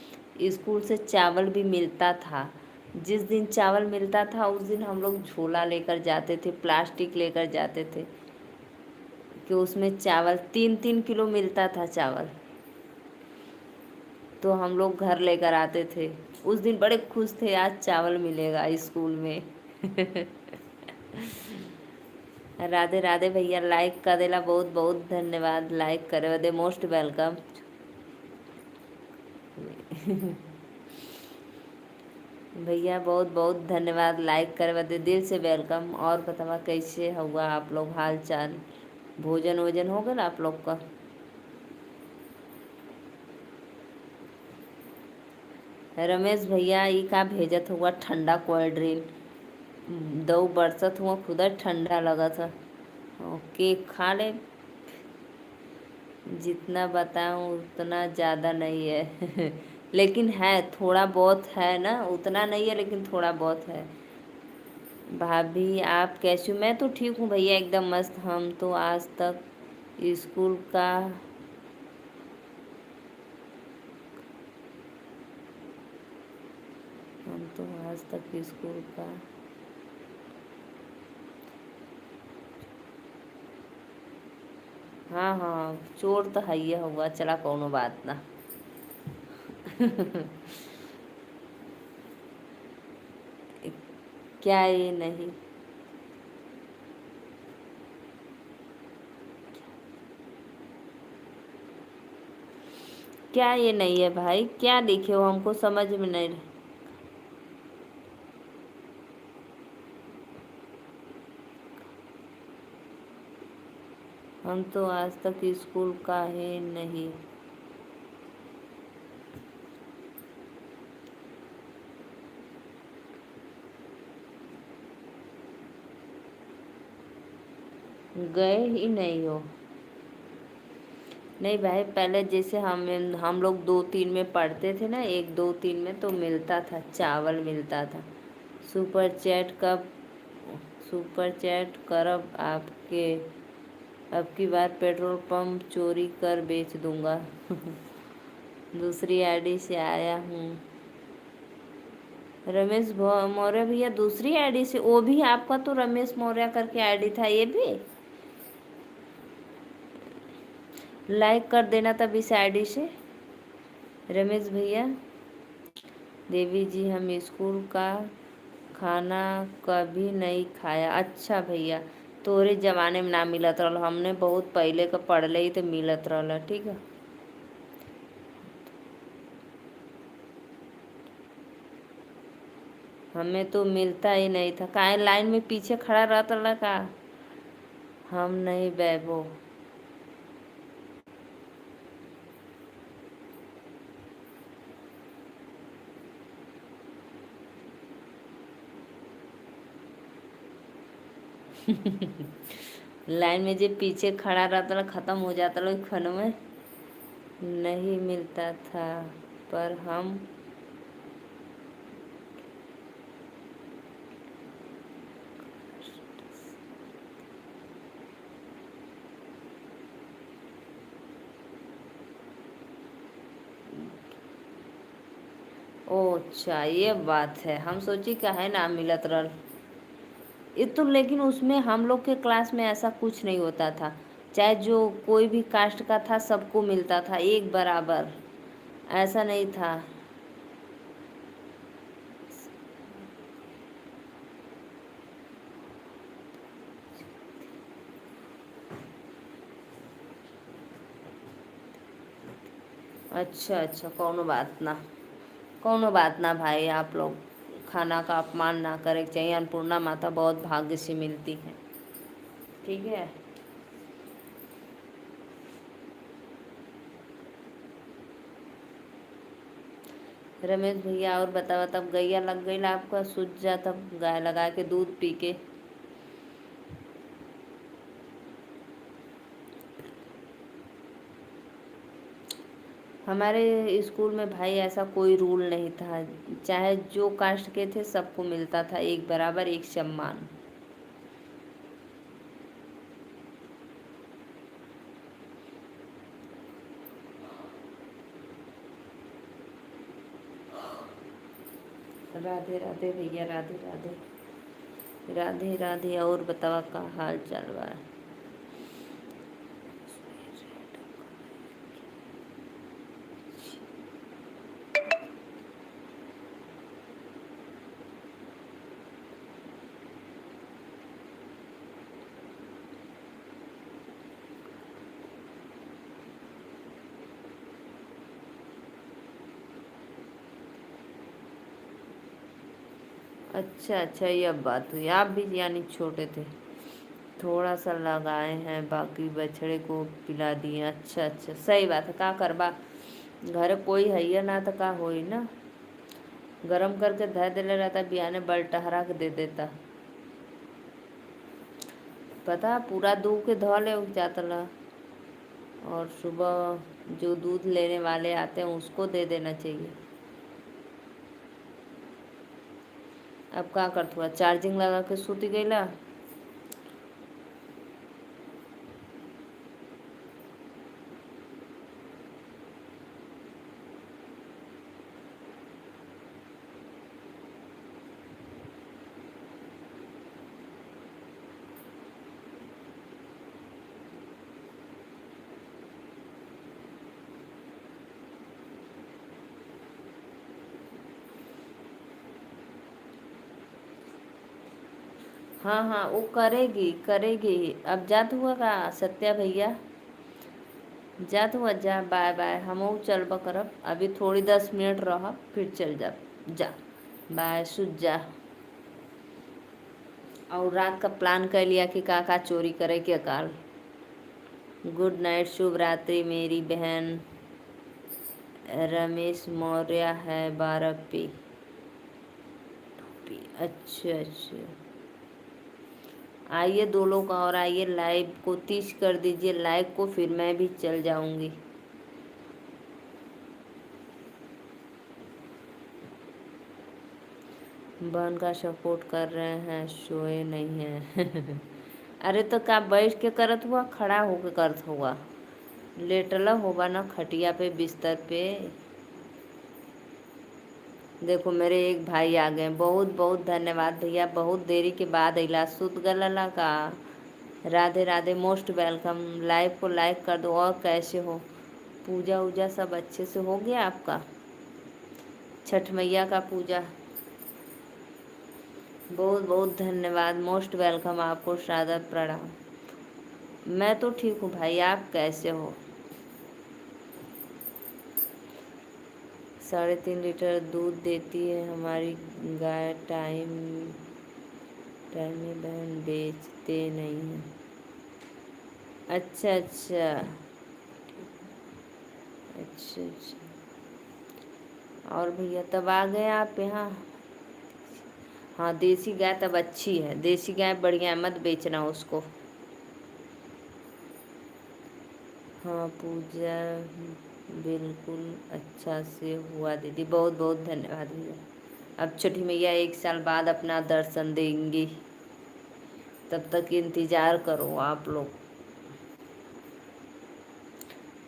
स्कूल से चावल भी मिलता था। जिस दिन चावल मिलता था उस दिन हम लोग झोला लेकर जाते थे, प्लास्टिक लेकर जाते थे कि उसमें चावल 3-3 किलो मिलता था चावल। तो हम लोग घर लेकर आते थे। उस दिन बड़े खुश थे, आज चावल मिलेगा स्कूल में। राधे राधे भैया, लाइक कर देला। बहुत बहुत धन्यवाद लाइक करे बदे, मोस्ट वेलकम। भैया बहुत बहुत धन्यवाद लाइक करे बदे, दिल से वेलकम। और बतावा कैसे हुआ आप लोग, हाल चाल? भोजन वोजन हो गया आप लोग का? रमेश भैया, ई का भेजत हुआ ठंडा कोल्ड ड्रिंक। दो बरसत हुआ, खुदा ठंडा लगा था। केक खा ले। जितना बताऊं उतना ज़्यादा नहीं है। लेकिन है, थोड़ा बहुत है ना, उतना नहीं है लेकिन थोड़ा बहुत है। भाभी आप कैसे हो? मैं तो ठीक हूँ भैया, एकदम मस्त। हम तो आज तक स्कूल का हम तो आज तक स्कूल का हाँ हाँ, चोर तो है ही हुआ, चला कोनो बात ना। क्या ये नहीं? क्या ये नहीं है भाई? क्या लिखे हो? हमको समझ में नहीं। हम तो आज तक स्कूल का है नहीं। गए ही नहीं हो? नहीं भाई, पहले जैसे हम लोग 2-3 में पढ़ते थे ना, 1-2-3 में तो मिलता था, चावल मिलता था। सुपर चैट कब सुपर चैट करब आपके अब की बार पेट्रोल पंप चोरी कर बेच दूंगा। दूसरी आईडी से आया हूँ। रमेश मौर्य भैया दूसरी आईडी से, वो भी आपका तो रमेश मौर्य करके आईडी था, ये भी लाइक कर देना तब इस आईडी से रमेश भैया। देवी जी हम स्कूल का खाना कभी नहीं खाया। अच्छा भैया, तोरे जमाने में ना मिलत रहल, हमने बहुत पहले का पढ़ले ही तो मिलत रहल। ठीक है, हमें तो मिलता ही नहीं था। काहे लाइन में पीछे खड़ा रहता रहा का। हम नहीं वैभव। लाइन में जो पीछे खड़ा रहता रहा ख़त्म हो जाता रहा खन में नहीं मिलता था, पर हम ओ अच्छा ये बात है, हम सोची का है ना मिलत रहल। ये तो लेकिन उसमें हम लोग के क्लास में ऐसा कुछ नहीं होता था, चाहे जो कोई भी कास्ट का था सबको मिलता था एक बराबर, ऐसा नहीं था। अच्छा अच्छा, कौनो बात ना भाई, आप लोग खाना का अपमान ना करे चाहिए। अन्नपूर्णा माता बहुत भाग्य से मिलती है। ठीक है, रमेश भैया और बतावा, तब गैया लग गई आपका सूझ जा, तब गाय लगा के दूध पी के। हमारे स्कूल में भाई ऐसा कोई रूल नहीं था, चाहे जो कास्ट के थे सबको मिलता था एक बराबर, एक सम्मान। राधे राधे भैया, राधे राधे। राधे राधे, और बतावा का हाल चाल बा। अच्छा अच्छा, ये अब बात हुई, आप भी यानी छोटे थे, थोड़ा सा लगाए हैं, बाकी बछड़े को पिला दिए। अच्छा अच्छा, सही बात है, का करबा, घर कोई है ना तो का होई ना। गरम करके धर देले रहता, बियाने बलटहरा के दे देता। पता पूरा दूध के धो ले जाता ला, और सुबह जो दूध लेने वाले आते हैं उसको दे देना चाहिए। अब का कर, थोड़ा चार्जिंग लगा के सूती गईला। हाँ हाँ, वो करेगी करेगी। अब जात हुआ का सत्या भैया, जात हुआ जा, बाय बाय, हम चलबा करब अभी थोड़ी 10 मिनट रह फिर चल जा। जा बाय, सुझ जा। और रात का प्लान कर लिया कि का चोरी करे के काल। गुड नाइट, शुभ रात्रि मेरी बहन। रमेश मौर्य है 12 पे। अच्छा अच्छा, आइए दो लोग और आइए, लाइव को 30 कर दीजिए लाइक को, फिर मैं भी चल जाऊंगी। बहन का सपोर्ट कर रहे हैं, सोए नहीं हैं। अरे तो का बैठ के करत हुआ खड़ा होके करत हुआ? लेटला होगा ना खटिया पे बिस्तर पे। देखो मेरे एक भाई आ गए, बहुत बहुत धन्यवाद भैया, बहुत देरी के बाद अइला। सुत गलला का? Radhe Radhe, most welcome. Live को लाइक कर दो। और कैसे हो? पूजा वूजा सब अच्छे से हो गया आपका? छठ मैया का पूजा? बहुत बहुत धन्यवाद, मोस्ट वेलकम आपको, सादर प्रणाम। मैं तो ठीक हूँ भाई, आप कैसे हो? 3.5 लीटर दूध देती है हमारी गाय। टाइम टाइम में बहन बेचते नहीं हैं। अच्छा अच्छा अच्छा अच्छा। और भैया तब आ गए आप यहाँ? हाँ देसी गाय तब अच्छी है, देसी गाय बढ़िया है, मत बेचना उसको। हाँ पूजा बिल्कुल अच्छा से हुआ दीदी, बहुत बहुत धन्यवाद भैया। अब छठी मैया 1 साल बाद अपना दर्शन देंगी, तब तक इंतज़ार करो आप लोग।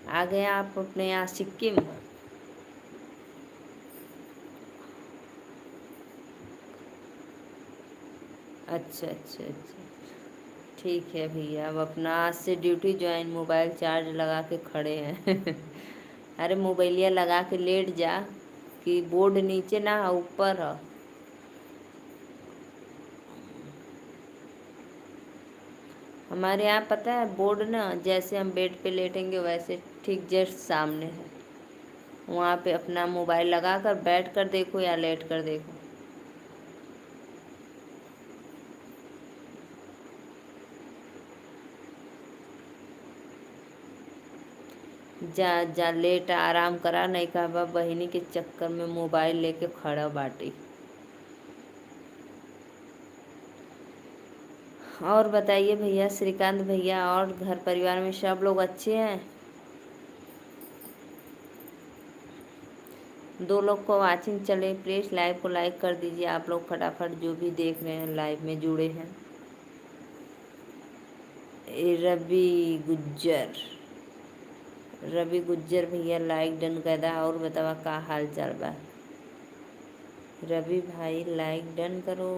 आ गए आप अपने यहाँ सिक्किम? अच्छा अच्छा अच्छा, ठीक है भैया। अब अपना आज से ड्यूटी ज्वाइन, मोबाइल चार्ज लगा के खड़े हैं। अरे मोबाइलिया लगा के लेट जा, कि बोर्ड नीचे ना है ऊपर है। हमारे यहाँ पता है बोर्ड ना, जैसे हम बेड पे लेटेंगे वैसे ठीक जस्ट सामने है। वहाँ पे अपना मोबाइल लगा कर बैठ कर देखो या लेट कर देखो। जा जा लेट आराम करा, नहीं कहा बहिनी के चक्कर में मोबाइल लेके खड़ा बाटी। और बताइए भैया, श्रीकांत भैया, और घर परिवार में सब लोग अच्छे हैं? 2 लोग को वाचिंग चले, प्लीज़ लाइव को लाइक कर दीजिए आप लोग फटाफट, जो भी देख रहे हैं लाइव में जुड़े हैं। रवि गुज्जर भैया लाइक डन कर दा। और बतावा का हाल चाल बा? रवि भाई लाइक डन करो।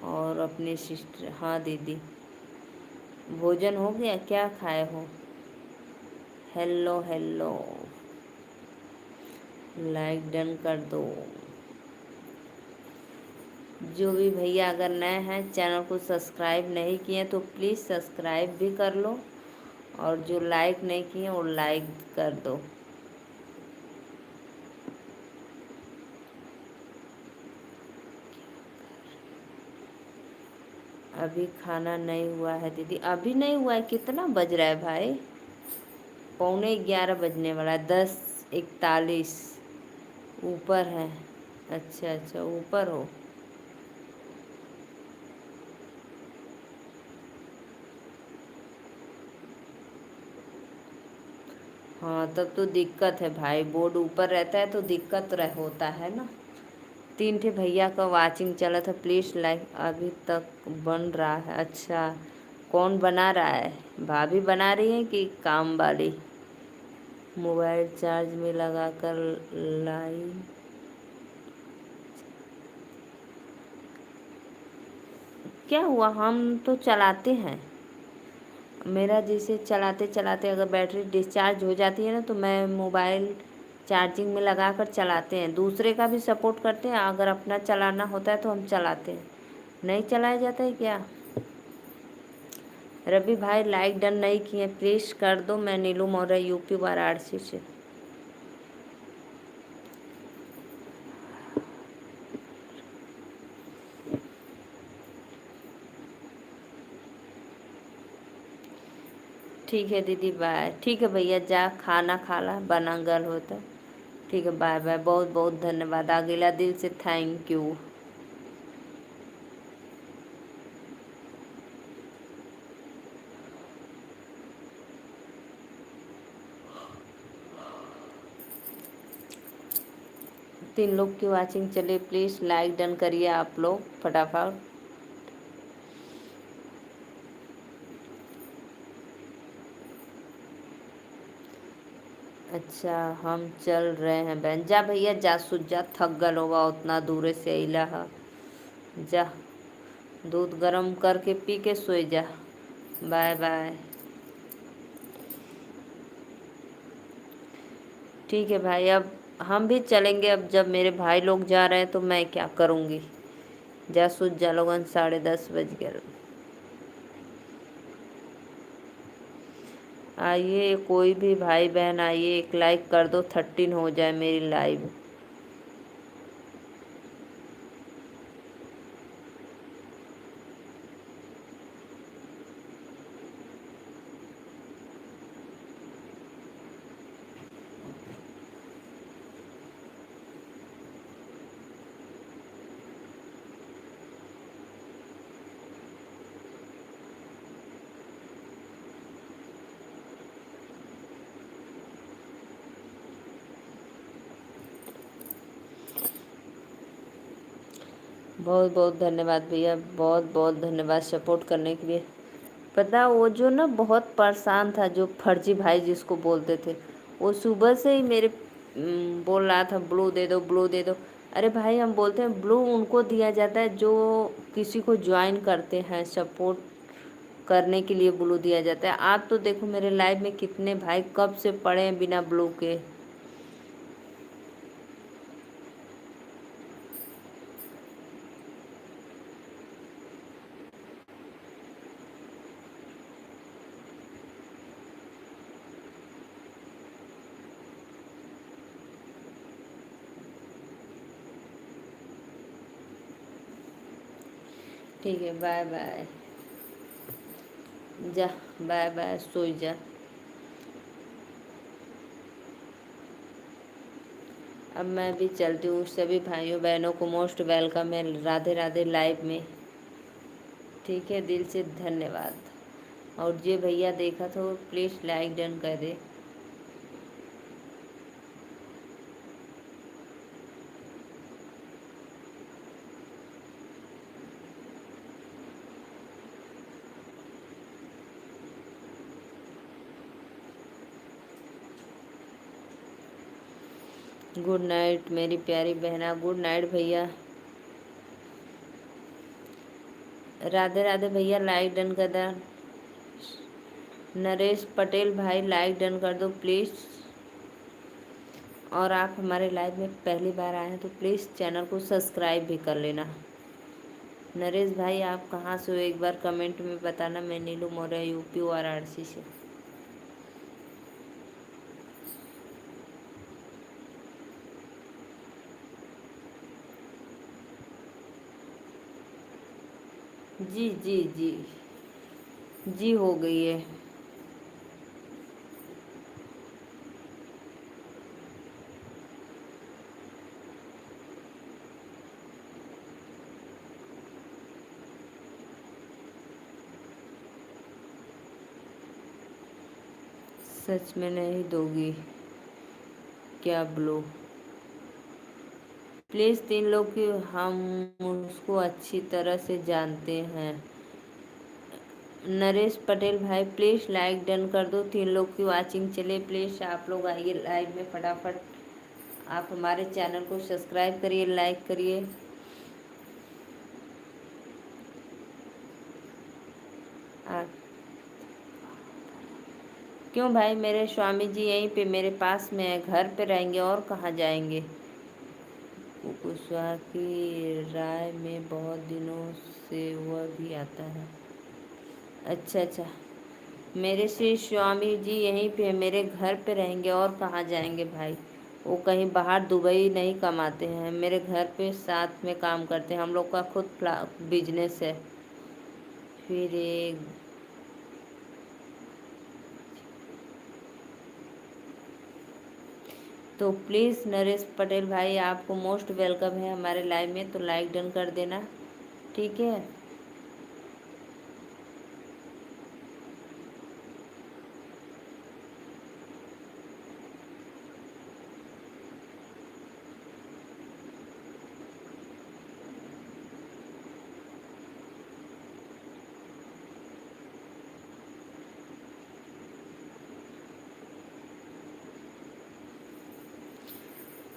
और अपने सिस्टर, हाँ दीदी, भोजन हो गया? क्या खाए हो? हेलो हेलो, लाइक डन कर दो। जो भी भैया अगर नए हैं, चैनल को सब्सक्राइब नहीं किए तो प्लीज़ सब्सक्राइब भी कर लो, और जो लाइक नहीं किए वो लाइक कर दो। अभी खाना नहीं हुआ है दीदी? अभी नहीं हुआ है? कितना बज रहा है भाई? 11:15 बजने वाला है, 10:41। ऊपर है? अच्छा अच्छा, ऊपर हो। हाँ तब तो दिक्कत है भाई, बोर्ड ऊपर रहता है तो दिक्कत होता है ना। 3 ठे भैया का वाचिंग चला था, प्लीज़ लाइक। अभी तक बन रहा है? अच्छा, कौन बना रहा है? भाभी बना रही है कि काम वाली? मोबाइल चार्ज में लगा कर लाइन। क्या हुआ? हम तो चलाते हैं। मेरा जैसे चलाते चलाते अगर बैटरी डिस्चार्ज हो जाती है ना, तो मैं मोबाइल चार्जिंग में लगा कर चलाते हैं। दूसरे का भी सपोर्ट करते हैं, अगर अपना चलाना होता है तो हम चलाते हैं। नहीं चलाया जाता है क्या? रवि भाई लाइक डन नहीं किए, प्लीज़ कर दो। मैं नीलू मौर्य, यूपी वाराणसी से। ठीक है दीदी, बाय। ठीक है भैया, जा खाना खा ला, बना गल होता। ठीक है, बाय बाय, बहुत बहुत धन्यवाद, अगला दिल से थैंक यू। तीन लोग की वाचिंग चले, प्लीज़ लाइक डन करिए आप लोग फटाफट। अच्छा, हम चल रहे हैं बहन। जा भैया जा, सुत जा, थक गल होगा उतना दूर से अइला ह। जा दूध गरम करके पी के सोए जा। Bye bye. ठीक है भाई, अब हम भी चलेंगे। अब जब मेरे भाई लोग जा रहे हैं तो मैं क्या करूँगी। जा सुत जा लोगन, 10:30 बज गए। आइए कोई भी भाई बहन आइए, एक लाइक कर दो, 13 हो जाए मेरी लाइव। बहुत बहुत धन्यवाद भैया, बहुत बहुत धन्यवाद सपोर्ट करने के लिए। पता वो जो ना बहुत परेशान था, जो फर्जी भाई जिसको बोलते थे, वो सुबह से ही मेरे बोल रहा था ब्लू दे दो, ब्लू दे दो। अरे भाई, हम बोलते हैं ब्लू उनको दिया जाता है जो किसी को ज्वाइन करते हैं, सपोर्ट करने के लिए ब्लू दिया जाता है। आप तो देखो मेरे लाइव में कितने भाई कब से पड़े हैं बिना ब्लू के। ठीक है, बाय बाय। जा, बाय बाय, सोई जा। अब मैं भी चलती हूँ। सभी भाइयों बहनों को मोस्ट वेलकम है राधे राधे लाइव में। ठीक है, दिल से धन्यवाद। और जे भैया देखा तो प्लीज़ लाइक डन कर दे। गुड नाइट मेरी प्यारी बहना, गुड नाइट भैया। राधे राधे भैया, लाइक डन कर दो। नरेश पटेल भाई, लाइक डन कर दो प्लीज़। और आप हमारे लाइव में पहली बार आए हैं तो प्लीज़ चैनल को सब्सक्राइब भी कर लेना। नरेश भाई, आप कहाँ से हो एक बार कमेंट में बताना। मैं नीलू मौर्य, यूपी वाराणसी से। जी जी जी जी, हो गई है। सच में नहीं दोगी क्या ब्लू? प्लीज़ 3 लोग की, हम उसको अच्छी तरह से जानते हैं। नरेश पटेल भाई, प्लीज़ लाइक डन कर दो। 3 लोग की वाचिंग चले, प्लीज़ आप लोग आइए लाइव में फटाफट। आप हमारे चैनल को सब्सक्राइब करिए, लाइक करिए। क्यों भाई, मेरे स्वामी जी यहीं पे मेरे पास में है, घर पे रहेंगे और कहाँ जाएंगे। कुशवाहा की राय में बहुत दिनों से वह भी आता है। अच्छा अच्छा, मेरे श्री स्वामी जी यहीं पे मेरे घर पे रहेंगे और कहाँ जाएंगे भाई। वो कहीं बाहर दुबई नहीं कमाते हैं, मेरे घर पे साथ में काम करते हैं। हम लोग का खुद बिजनेस है। फिर एक तो प्लीज़ नरेश पटेल भाई, आपको मोस्ट वेलकम है हमारे लाइव में, तो लाइक डन कर देना। ठीक है।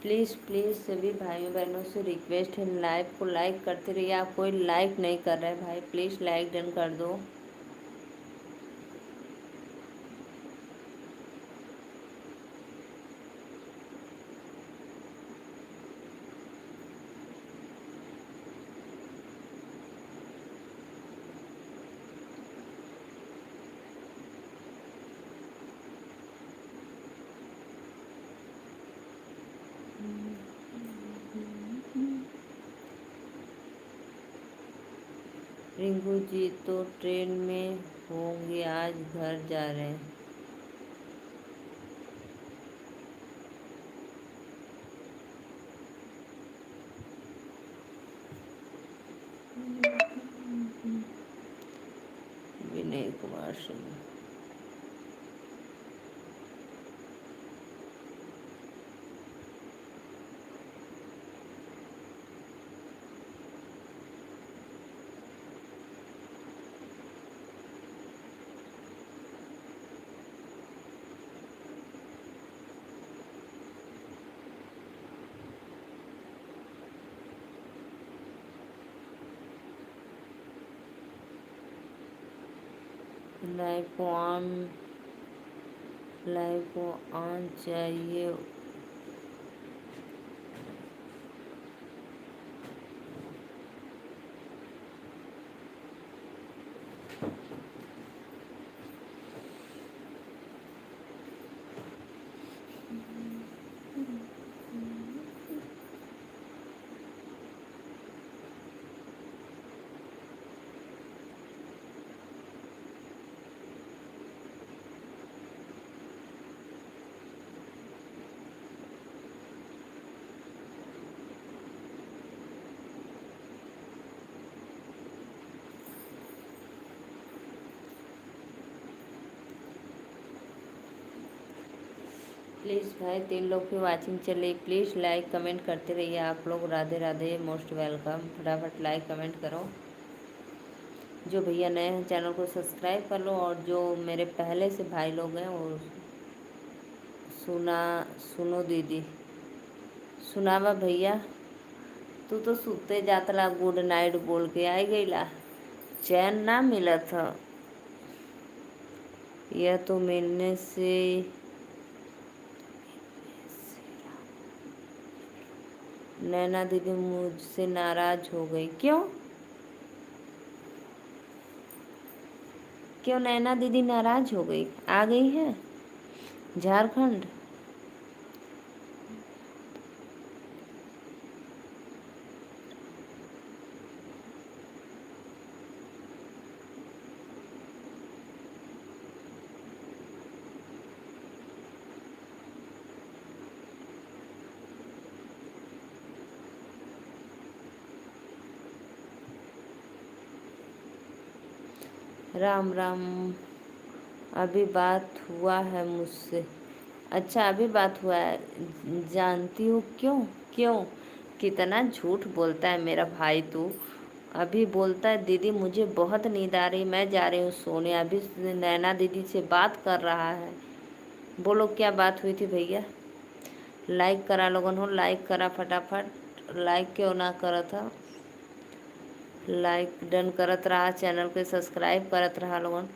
प्लीज़ प्लीज़ सभी भाइयों बहनों से रिक्वेस्ट है, लाइव को लाइक करते रहिए। आप कोई लाइक नहीं कर रहे भाई, प्लीज़ लाइक डन कर दो। रिंकू जी तो ट्रेन में होंगे, आज घर जा रहे हैं। विनय कुमार सिंह। लाइव को ऑन चाहिए। प्लीज़ भाई 3 लोग की वाचिंग चले, प्लीज़ लाइक कमेंट करते रहिए आप लोग। Radhe Radhe, most welcome. फटाफट लाइक कमेंट करो। जो भैया नए हैं चैनल को सब्सक्राइब कर लो, और जो मेरे पहले से भाई लोग हैं वो सुनो दीदी, सुनावा भैया। तू तो सुते जातला गुड नाइट बोल के आई गईला, चैन ना मिला था। यह तो मिलने से नैना दीदी मुझसे नाराज हो गई। क्यों क्यों नैना दीदी नाराज हो गई? आ गई है झारखंड? राम राम। अभी बात हुआ है मुझसे। अच्छा अभी बात हुआ है। जानती हूँ क्यों? क्यों? कितना झूठ बोलता है मेरा भाई तू। अभी बोलता है दीदी मुझे बहुत नींद आ रही, मैं जा रही हूँ सोने। अभी नैना दीदी से बात कर रहा है। बोलो क्या बात हुई थी भैया? लाइक करा लोगन हो, लाइक करा फटाफट। लाइक क्यों ना करा था? लाइक डन करत रहा, चैनल के सब्सक्राइब करत रहा लोगन।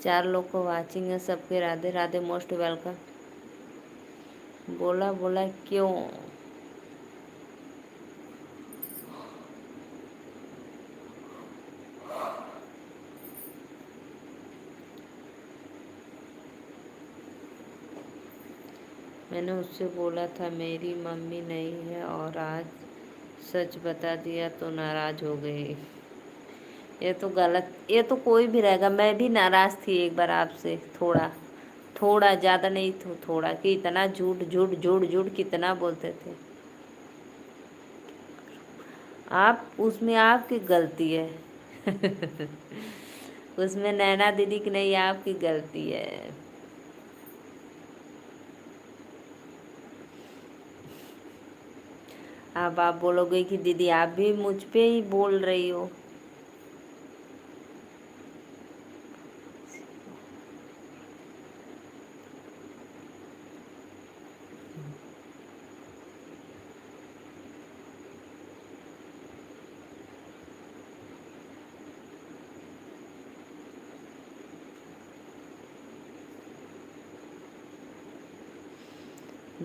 4 लोग को वाचिंग है, सबके राधे राधे, मोस्ट वेलकम। बोला बोला क्यों? मैंने उससे बोला था मेरी मम्मी नहीं है, और आज सच बता दिया तो नाराज हो गई। ये तो गलत, ये तो कोई भी रहेगा। मैं भी नाराज थी एक बार आपसे, थोड़ा थोड़ा, ज़्यादा नहीं थोड़ा, कि इतना झूठ झूठ झूठ झूठ कितना बोलते थे आप। उसमें आपकी गलती है उसमें नैना दीदी की नहीं, आपकी गलती है। अब आप बोलोगे कि दीदी आप भी मुझ पे ही बोल रही हो।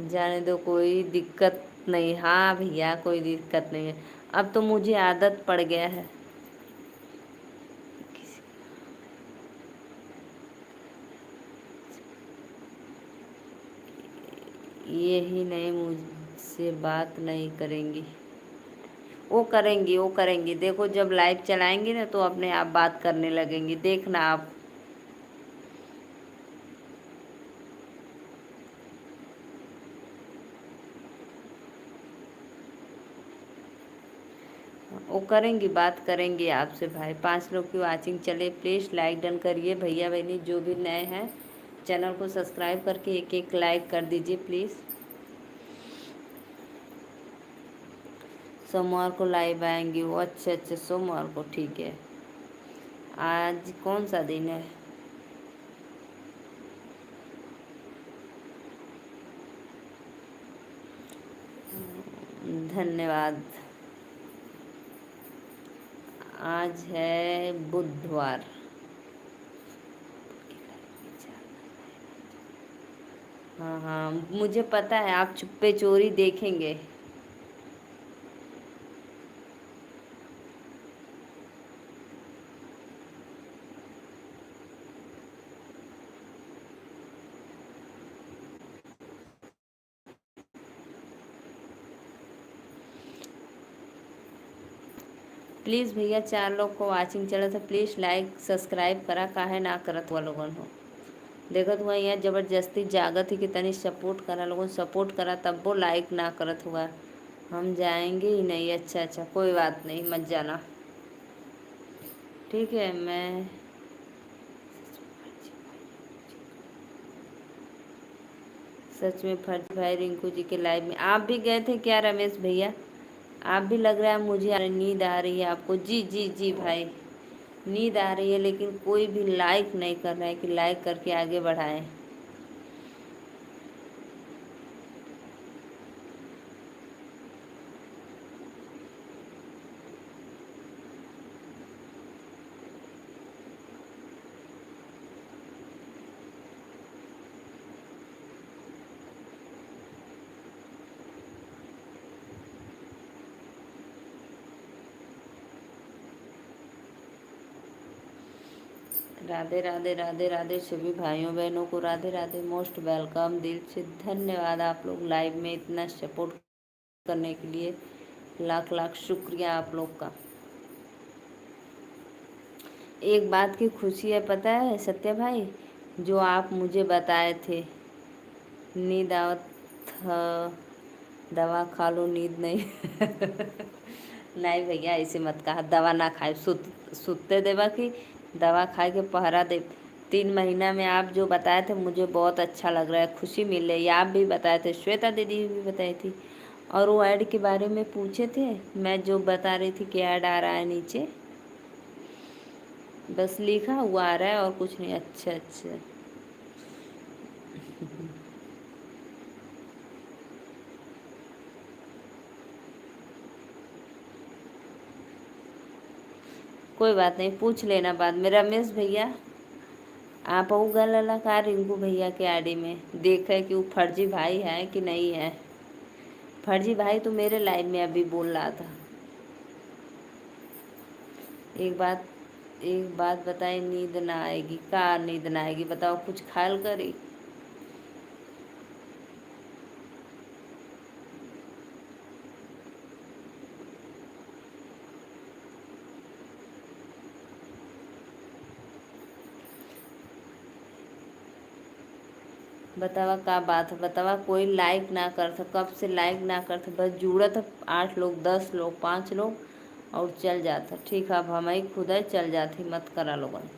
जाने दो, कोई दिक्कत नहीं। हाँ भैया, कोई दिक्कत नहीं है। अब तो मुझे आदत पड़ गया है। यही नहीं, मुझसे बात नहीं करेंगी। वो करेंगी, वो करेंगी। देखो जब लाइव चलाएंगी ना तो अपने आप बात करने लगेंगी, देखना आप। वो करेंगी, बात करेंगी आपसे भाई। 5 लोग की वाचिंग चले, प्लीज़ लाइक डन करिए भैया बहनी। जो भी नए हैं चैनल को सब्सक्राइब करके एक एक लाइक कर दीजिए प्लीज़। सोमवार को लाइव आएंगी वो? अच्छा अच्छा, सोमवार को, ठीक है। आज कौन सा दिन है? धन्यवाद। आज है बुधवार। हाँ हाँ, मुझे पता है आप चुप्पे चोरी देखेंगे। प्लीज़ भैया, 4 लोग को वाचिंग चला था, प्लीज़ लाइक सब्सक्राइब करा, काहे ना करत हुआ लोगन हो। देखत हुआ यहाँ ज़बरदस्ती जागत ही कि तनी सपोर्ट करा, लोगों सपोर्ट करा, तब वो लाइक ना करत हुआ। हम जाएंगे ही नहीं। अच्छा अच्छा, कोई बात नहीं, मत जाना, ठीक है। मैं सच में फर्जी भाई रिंकू जी के लाइव में आप भी गए थे क्या रमेश भैया? आप भी, लग रहा है मुझे नींद आ रही है आपको। जी जी जी भाई, नींद आ रही है, लेकिन कोई भी लाइक नहीं कर रहा है कि लाइक करके आगे बढ़ाएं। राधे राधे राधे राधे, सभी भाइयों बहनों को राधे राधे, मोस्ट वेलकम। दिल से धन्यवाद आप लोग लाइव में इतना सपोर्ट करने के लिए, लाख लाख शुक्रिया आप लोग का। एक बात की खुशी है पता है सत्य भाई, जो आप मुझे बताए थे, नींद आवत ह, दवा खा लो नींद नहीं। नहीं भैया, ऐसे मत कहा, दवा ना खाए, सुते देवा कि दवा खा के पहरा दे। 3 महीना में आप जो बताए थे मुझे बहुत अच्छा लग रहा है, खुशी मिल रही है। आप भी बताए थे, श्वेता दीदी भी बताई थी, और वो ऐड के बारे में पूछे थे, मैं जो बता रही थी कि ऐड आ रहा है नीचे, बस लिखा हुआ आ रहा है और कुछ नहीं। अच्छा अच्छा, कोई बात नहीं, पूछ लेना बाद में। रमेश भैया, आप वो गल का रिंकू भैया के आईडी में देखे कि वो फर्जी भाई है कि नहीं है? फर्जी भाई तो मेरे लाइव में अभी बोल रहा था। एक बात बताए, नींद ना आएगी का? नींद ना आएगी बताओ, कुछ ख्याल करी? बतावा का बात है, बतावा कोई लाइक ना कर था, कब से लाइक ना कर था, बस जुड़त 8 लोग 10 लोग 5 लोग और चल जाता। ठीक है, अब हम ही खुद ही चल जाती, मत करा लोगन।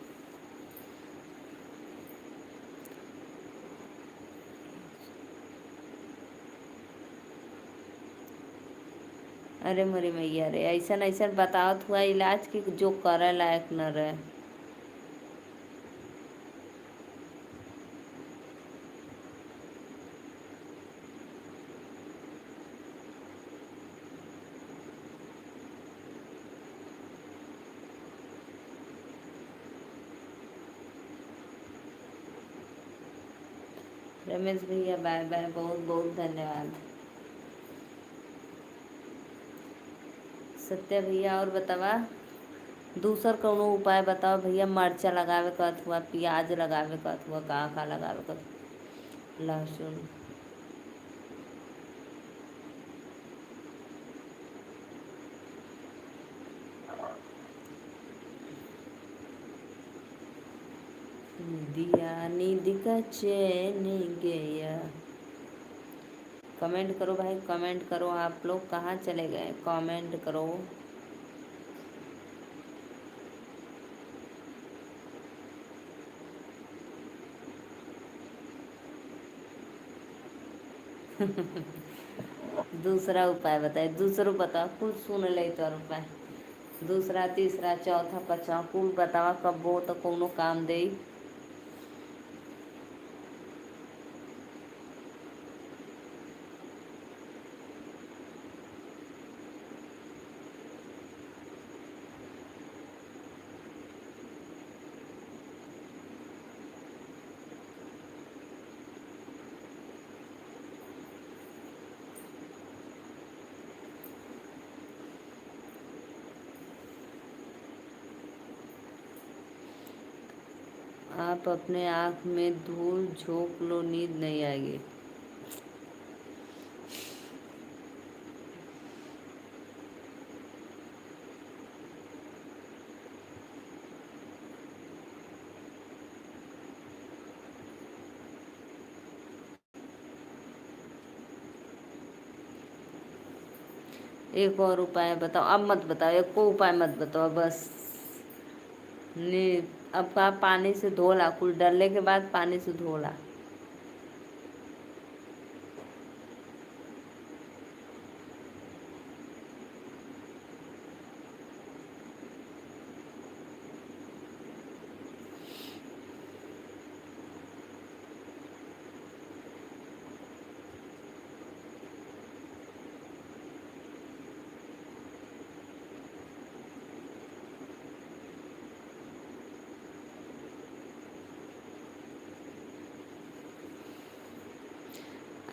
अरे मोरी मैया रे, ऐसा ऐसा बतावत हुआ इलाज की जो करे लायक न रहे। रमेश भैया बाय बाय, बहुत बहुत धन्यवाद। सत्या भैया और बतावा दूसर कौनो उपाय बताओ भैया। मरचा लगावे कहत हुआ, प्याज लगावे कहत हुआ, का लगावे कहत, लहसुन। दिया नींद का चैन गया। कमेंट करो भाई, कमेंट करो। आप लोग कहाँ चले गए, कमेंट करो। दूसरा उपाय बताए, दूसरो बताओ, कुल सुन ले तो उपाय। दूसरा तीसरा चौथा पाँचवा कुल बतावा, कब्बो तो कोनो काम दे। आप अपने आँख में धूल झोंक लो, नींद नहीं आएगी। एक और उपाय बताओ, अब मत बताओ, एक को उपाय मत बताओ बस। नी अब का पानी से धोला, कुल डलने के बाद पानी से धोला।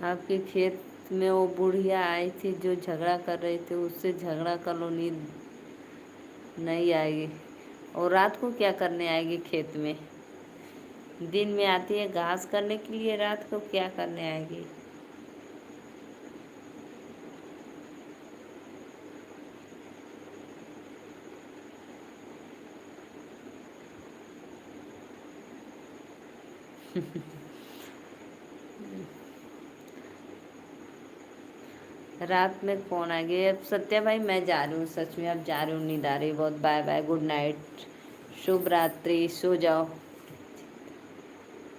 आपके खेत में वो बुढ़िया आई थी जो झगड़ा कर रही थी, उससे झगड़ा कर लो, नींद नहीं आएगी। और रात को क्या करने आएगी खेत में? दिन में आती है घास करने के लिए, रात को क्या करने आएगी? रात में कौन आएगी? अब सत्या भाई मैं जा रही हूँ, सच में अब जा रही हूँ, नींद आ रही बहुत। बाय बाय, गुड नाइट, शुभ रात्रि, सो जाओ।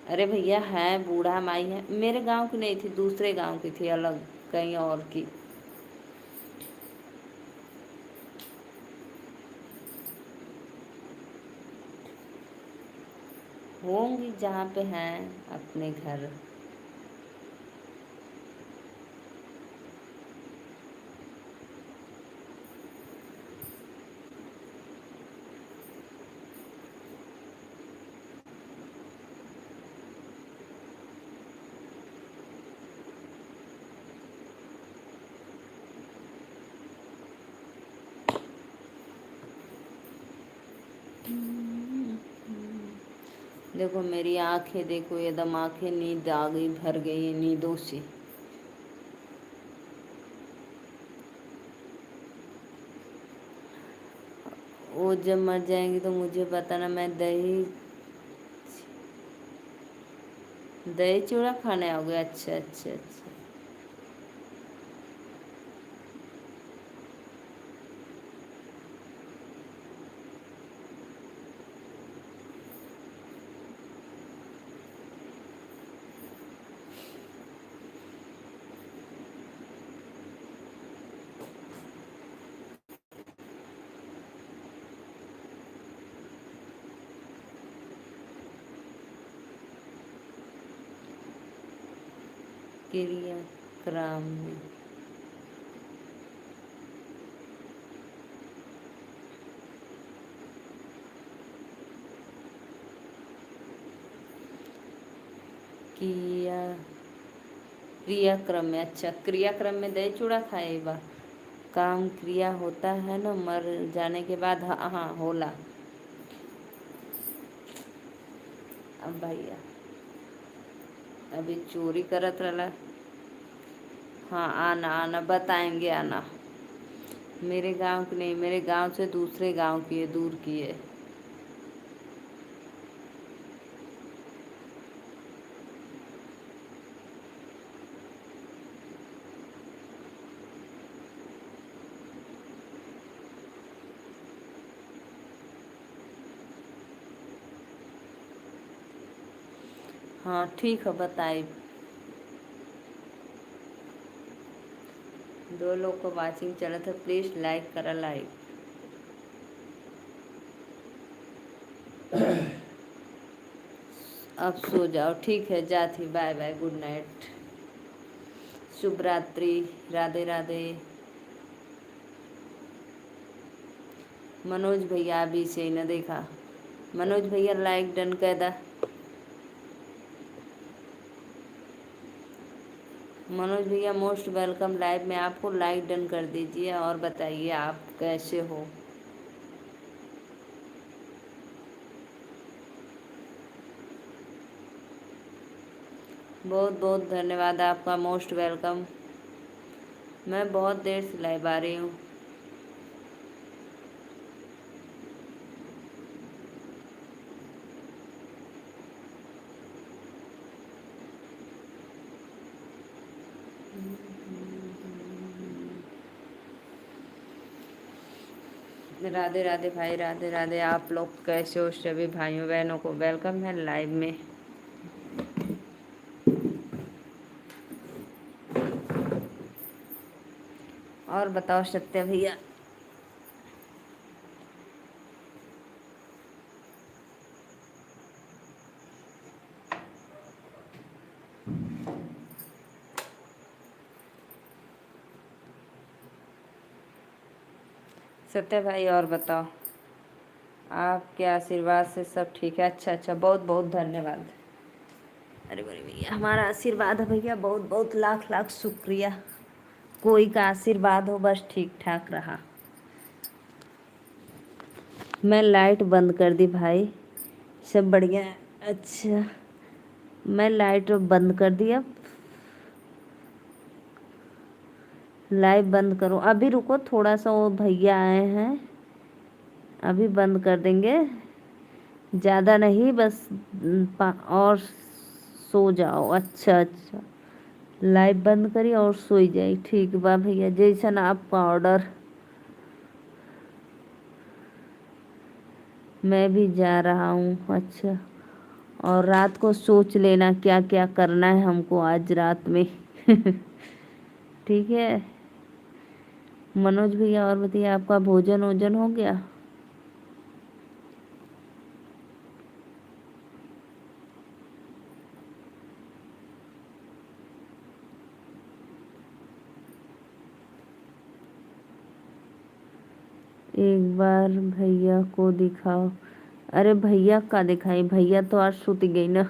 अरे भैया है, बूढ़ा माई है, मेरे गांव की नहीं थी, दूसरे गांव की थी, अलग कहीं और की। होंगी जहाँ पे हैं अपने घर। देखो मेरी आंखें, देखो एकदम आंखें नींद आ गई, भर गई है नींदों से। वो जब मर जाएंगी तो मुझे बताना, मैं दही दही चूड़ा खाने आओगे? अच्छा अच्छा अच्छा। क्रियाक्रम में किया क्रियाक्रम में, अच्छा क्रियाक्रम में दही चूड़ा खाए बा। काम क्रिया होता है ना मर जाने के बाद, हाँ हाँ होला। अब भैया अभी चोरी करत रहला। हाँ आना आना, बताएंगे आना। मेरे गांव की नहीं, मेरे गांव से दूसरे गांव की है, दूर की है। हाँ ठीक है, बताइए। 2 लोग को वाचिंग चला था, प्लीज़ लाइक करा, लाइक। अब सो जाओ, ठीक है, जाती, बाय बाय, गुड नाइट, शुभ रात्रि, राधे राधे। मनोज भैया अभी से ही न देखा। मनोज भैया लाइक डन कर दा। मनोज भैया मोस्ट वेलकम लाइव में, आपको लाइक डन कर दीजिए और बताइए आप कैसे हो। बहुत बहुत धन्यवाद आपका, मोस्ट वेलकम। मैं बहुत देर से लाइव आ रही हूँ। राधे राधे भाई, राधे राधे। आप लोग कैसे हो सभी भाइयों बहनों को वेलकम है लाइव में। और बताओ सत्य भैया। सत्य भाई और बताओ, आपके आशीर्वाद से सब ठीक है। अच्छा अच्छा, बहुत बहुत धन्यवाद। अरे बड़े भैया हमारा आशीर्वाद है भैया, बहुत बहुत लाख लाख शुक्रिया। कोई का आशीर्वाद हो, बस ठीक ठाक रहा। मैं लाइट बंद कर दी भाई, सब बढ़िया है। अच्छा मैं लाइट बंद कर दी, अब लाइव बंद करूँ? अभी रुको थोड़ा सा, वो भैया आए हैं, अभी बंद कर देंगे, ज़्यादा नहीं, बस और सो जाओ। अच्छा अच्छा, लाइव बंद करी और सोई जाई, ठीक बा भैया, जैसा ना आपका ऑर्डर। मैं भी जा रहा हूँ। अच्छा, और रात को सोच लेना क्या क्या करना है हमको आज रात में। ठीक है मनोज भैया, और बताइए आपका भोजन वोजन हो गया? एक बार भैया को दिखाओ। अरे भैया का दिखाई, भैया तो आज सुत गई ना।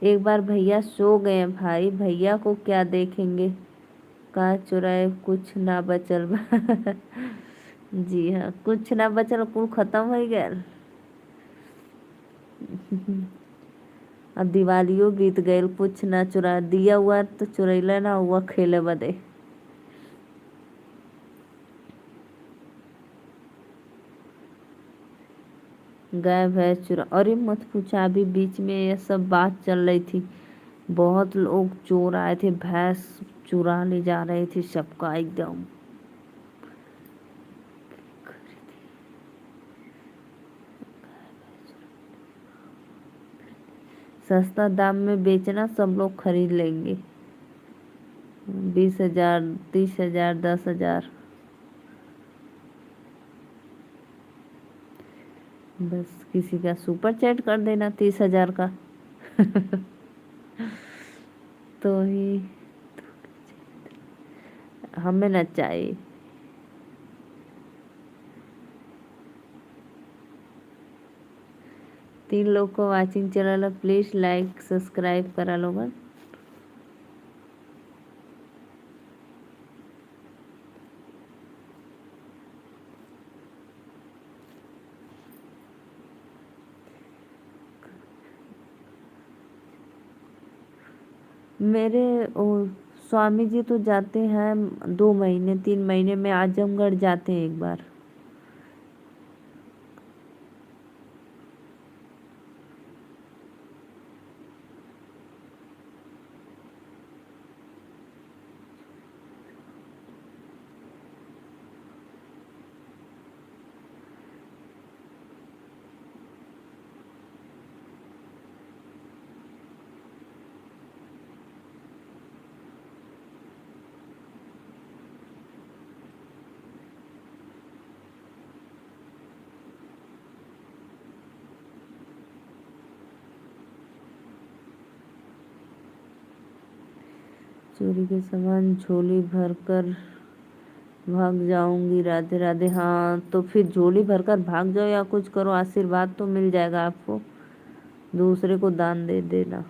एक बार भैया सो गए हैं भाई, भैया को क्या देखेंगे। का चुराए कुछ ना बचल बा। जी हाँ, कुछ ना बचल, कुल खत्म हो गया। अब दिवालियो बीत गईल, कुछ ना चुरा दिया हुआ तो चुरैला ना हुआ खेले बदे। गाय भैंस चुरा, अरे मत पूछा, अभी बीच में ये सब बात चल रही थी, बहुत लोग चोर आए थे, भैंस चुरा ले जा रहे थे सबका एकदम। सस्ता दाम में बेचना, सब लोग खरीद लेंगे। 20,000, 30,000, 10,000, बस किसी का सुपर चैट कर देना 30,000 का। तो ही हमें न चाहिए। 3 लोग को वाचिंग चलल, प्लीज लाइक सब्सक्राइब करा लोगन। मेरे स्वामी जी तो जाते हैं 2 महीने 3 महीने में, आजमगढ़ जाते हैं एक बार। चोरी के सामान झोली भर कर भाग जाऊंगी, राधे राधे। हाँ तो फिर झोली भरकर भाग जाओ या कुछ करो, आशीर्वाद तो मिल जाएगा आपको, दूसरे को दान दे देना।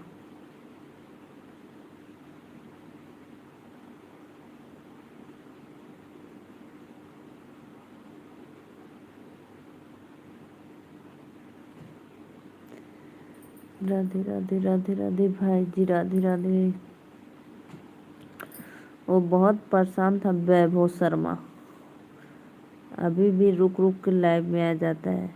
राधे राधे राधे राधे भाई जी, राधे राधे। वो बहुत परेशान था वैभव शर्मा, अभी भी रुक रुक के लाइव में आ जाता है।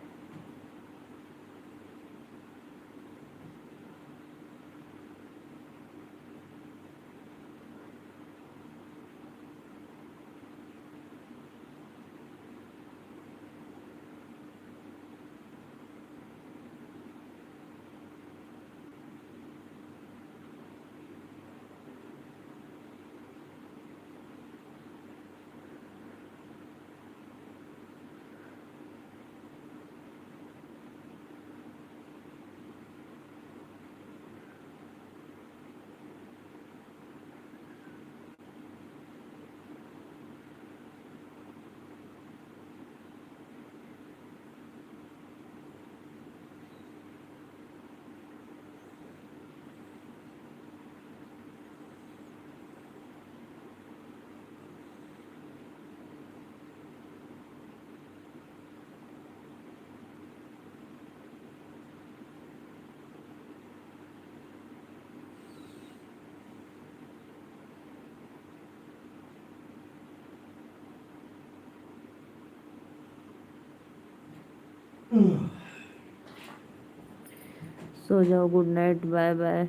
सो जाओ, गुड नाइट, बाय बाय।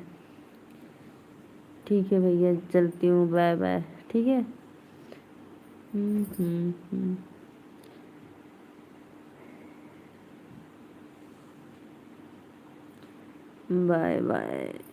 ठीक है भैया, चलती हूँ, बाय बाय। ठीक है। Bye bye.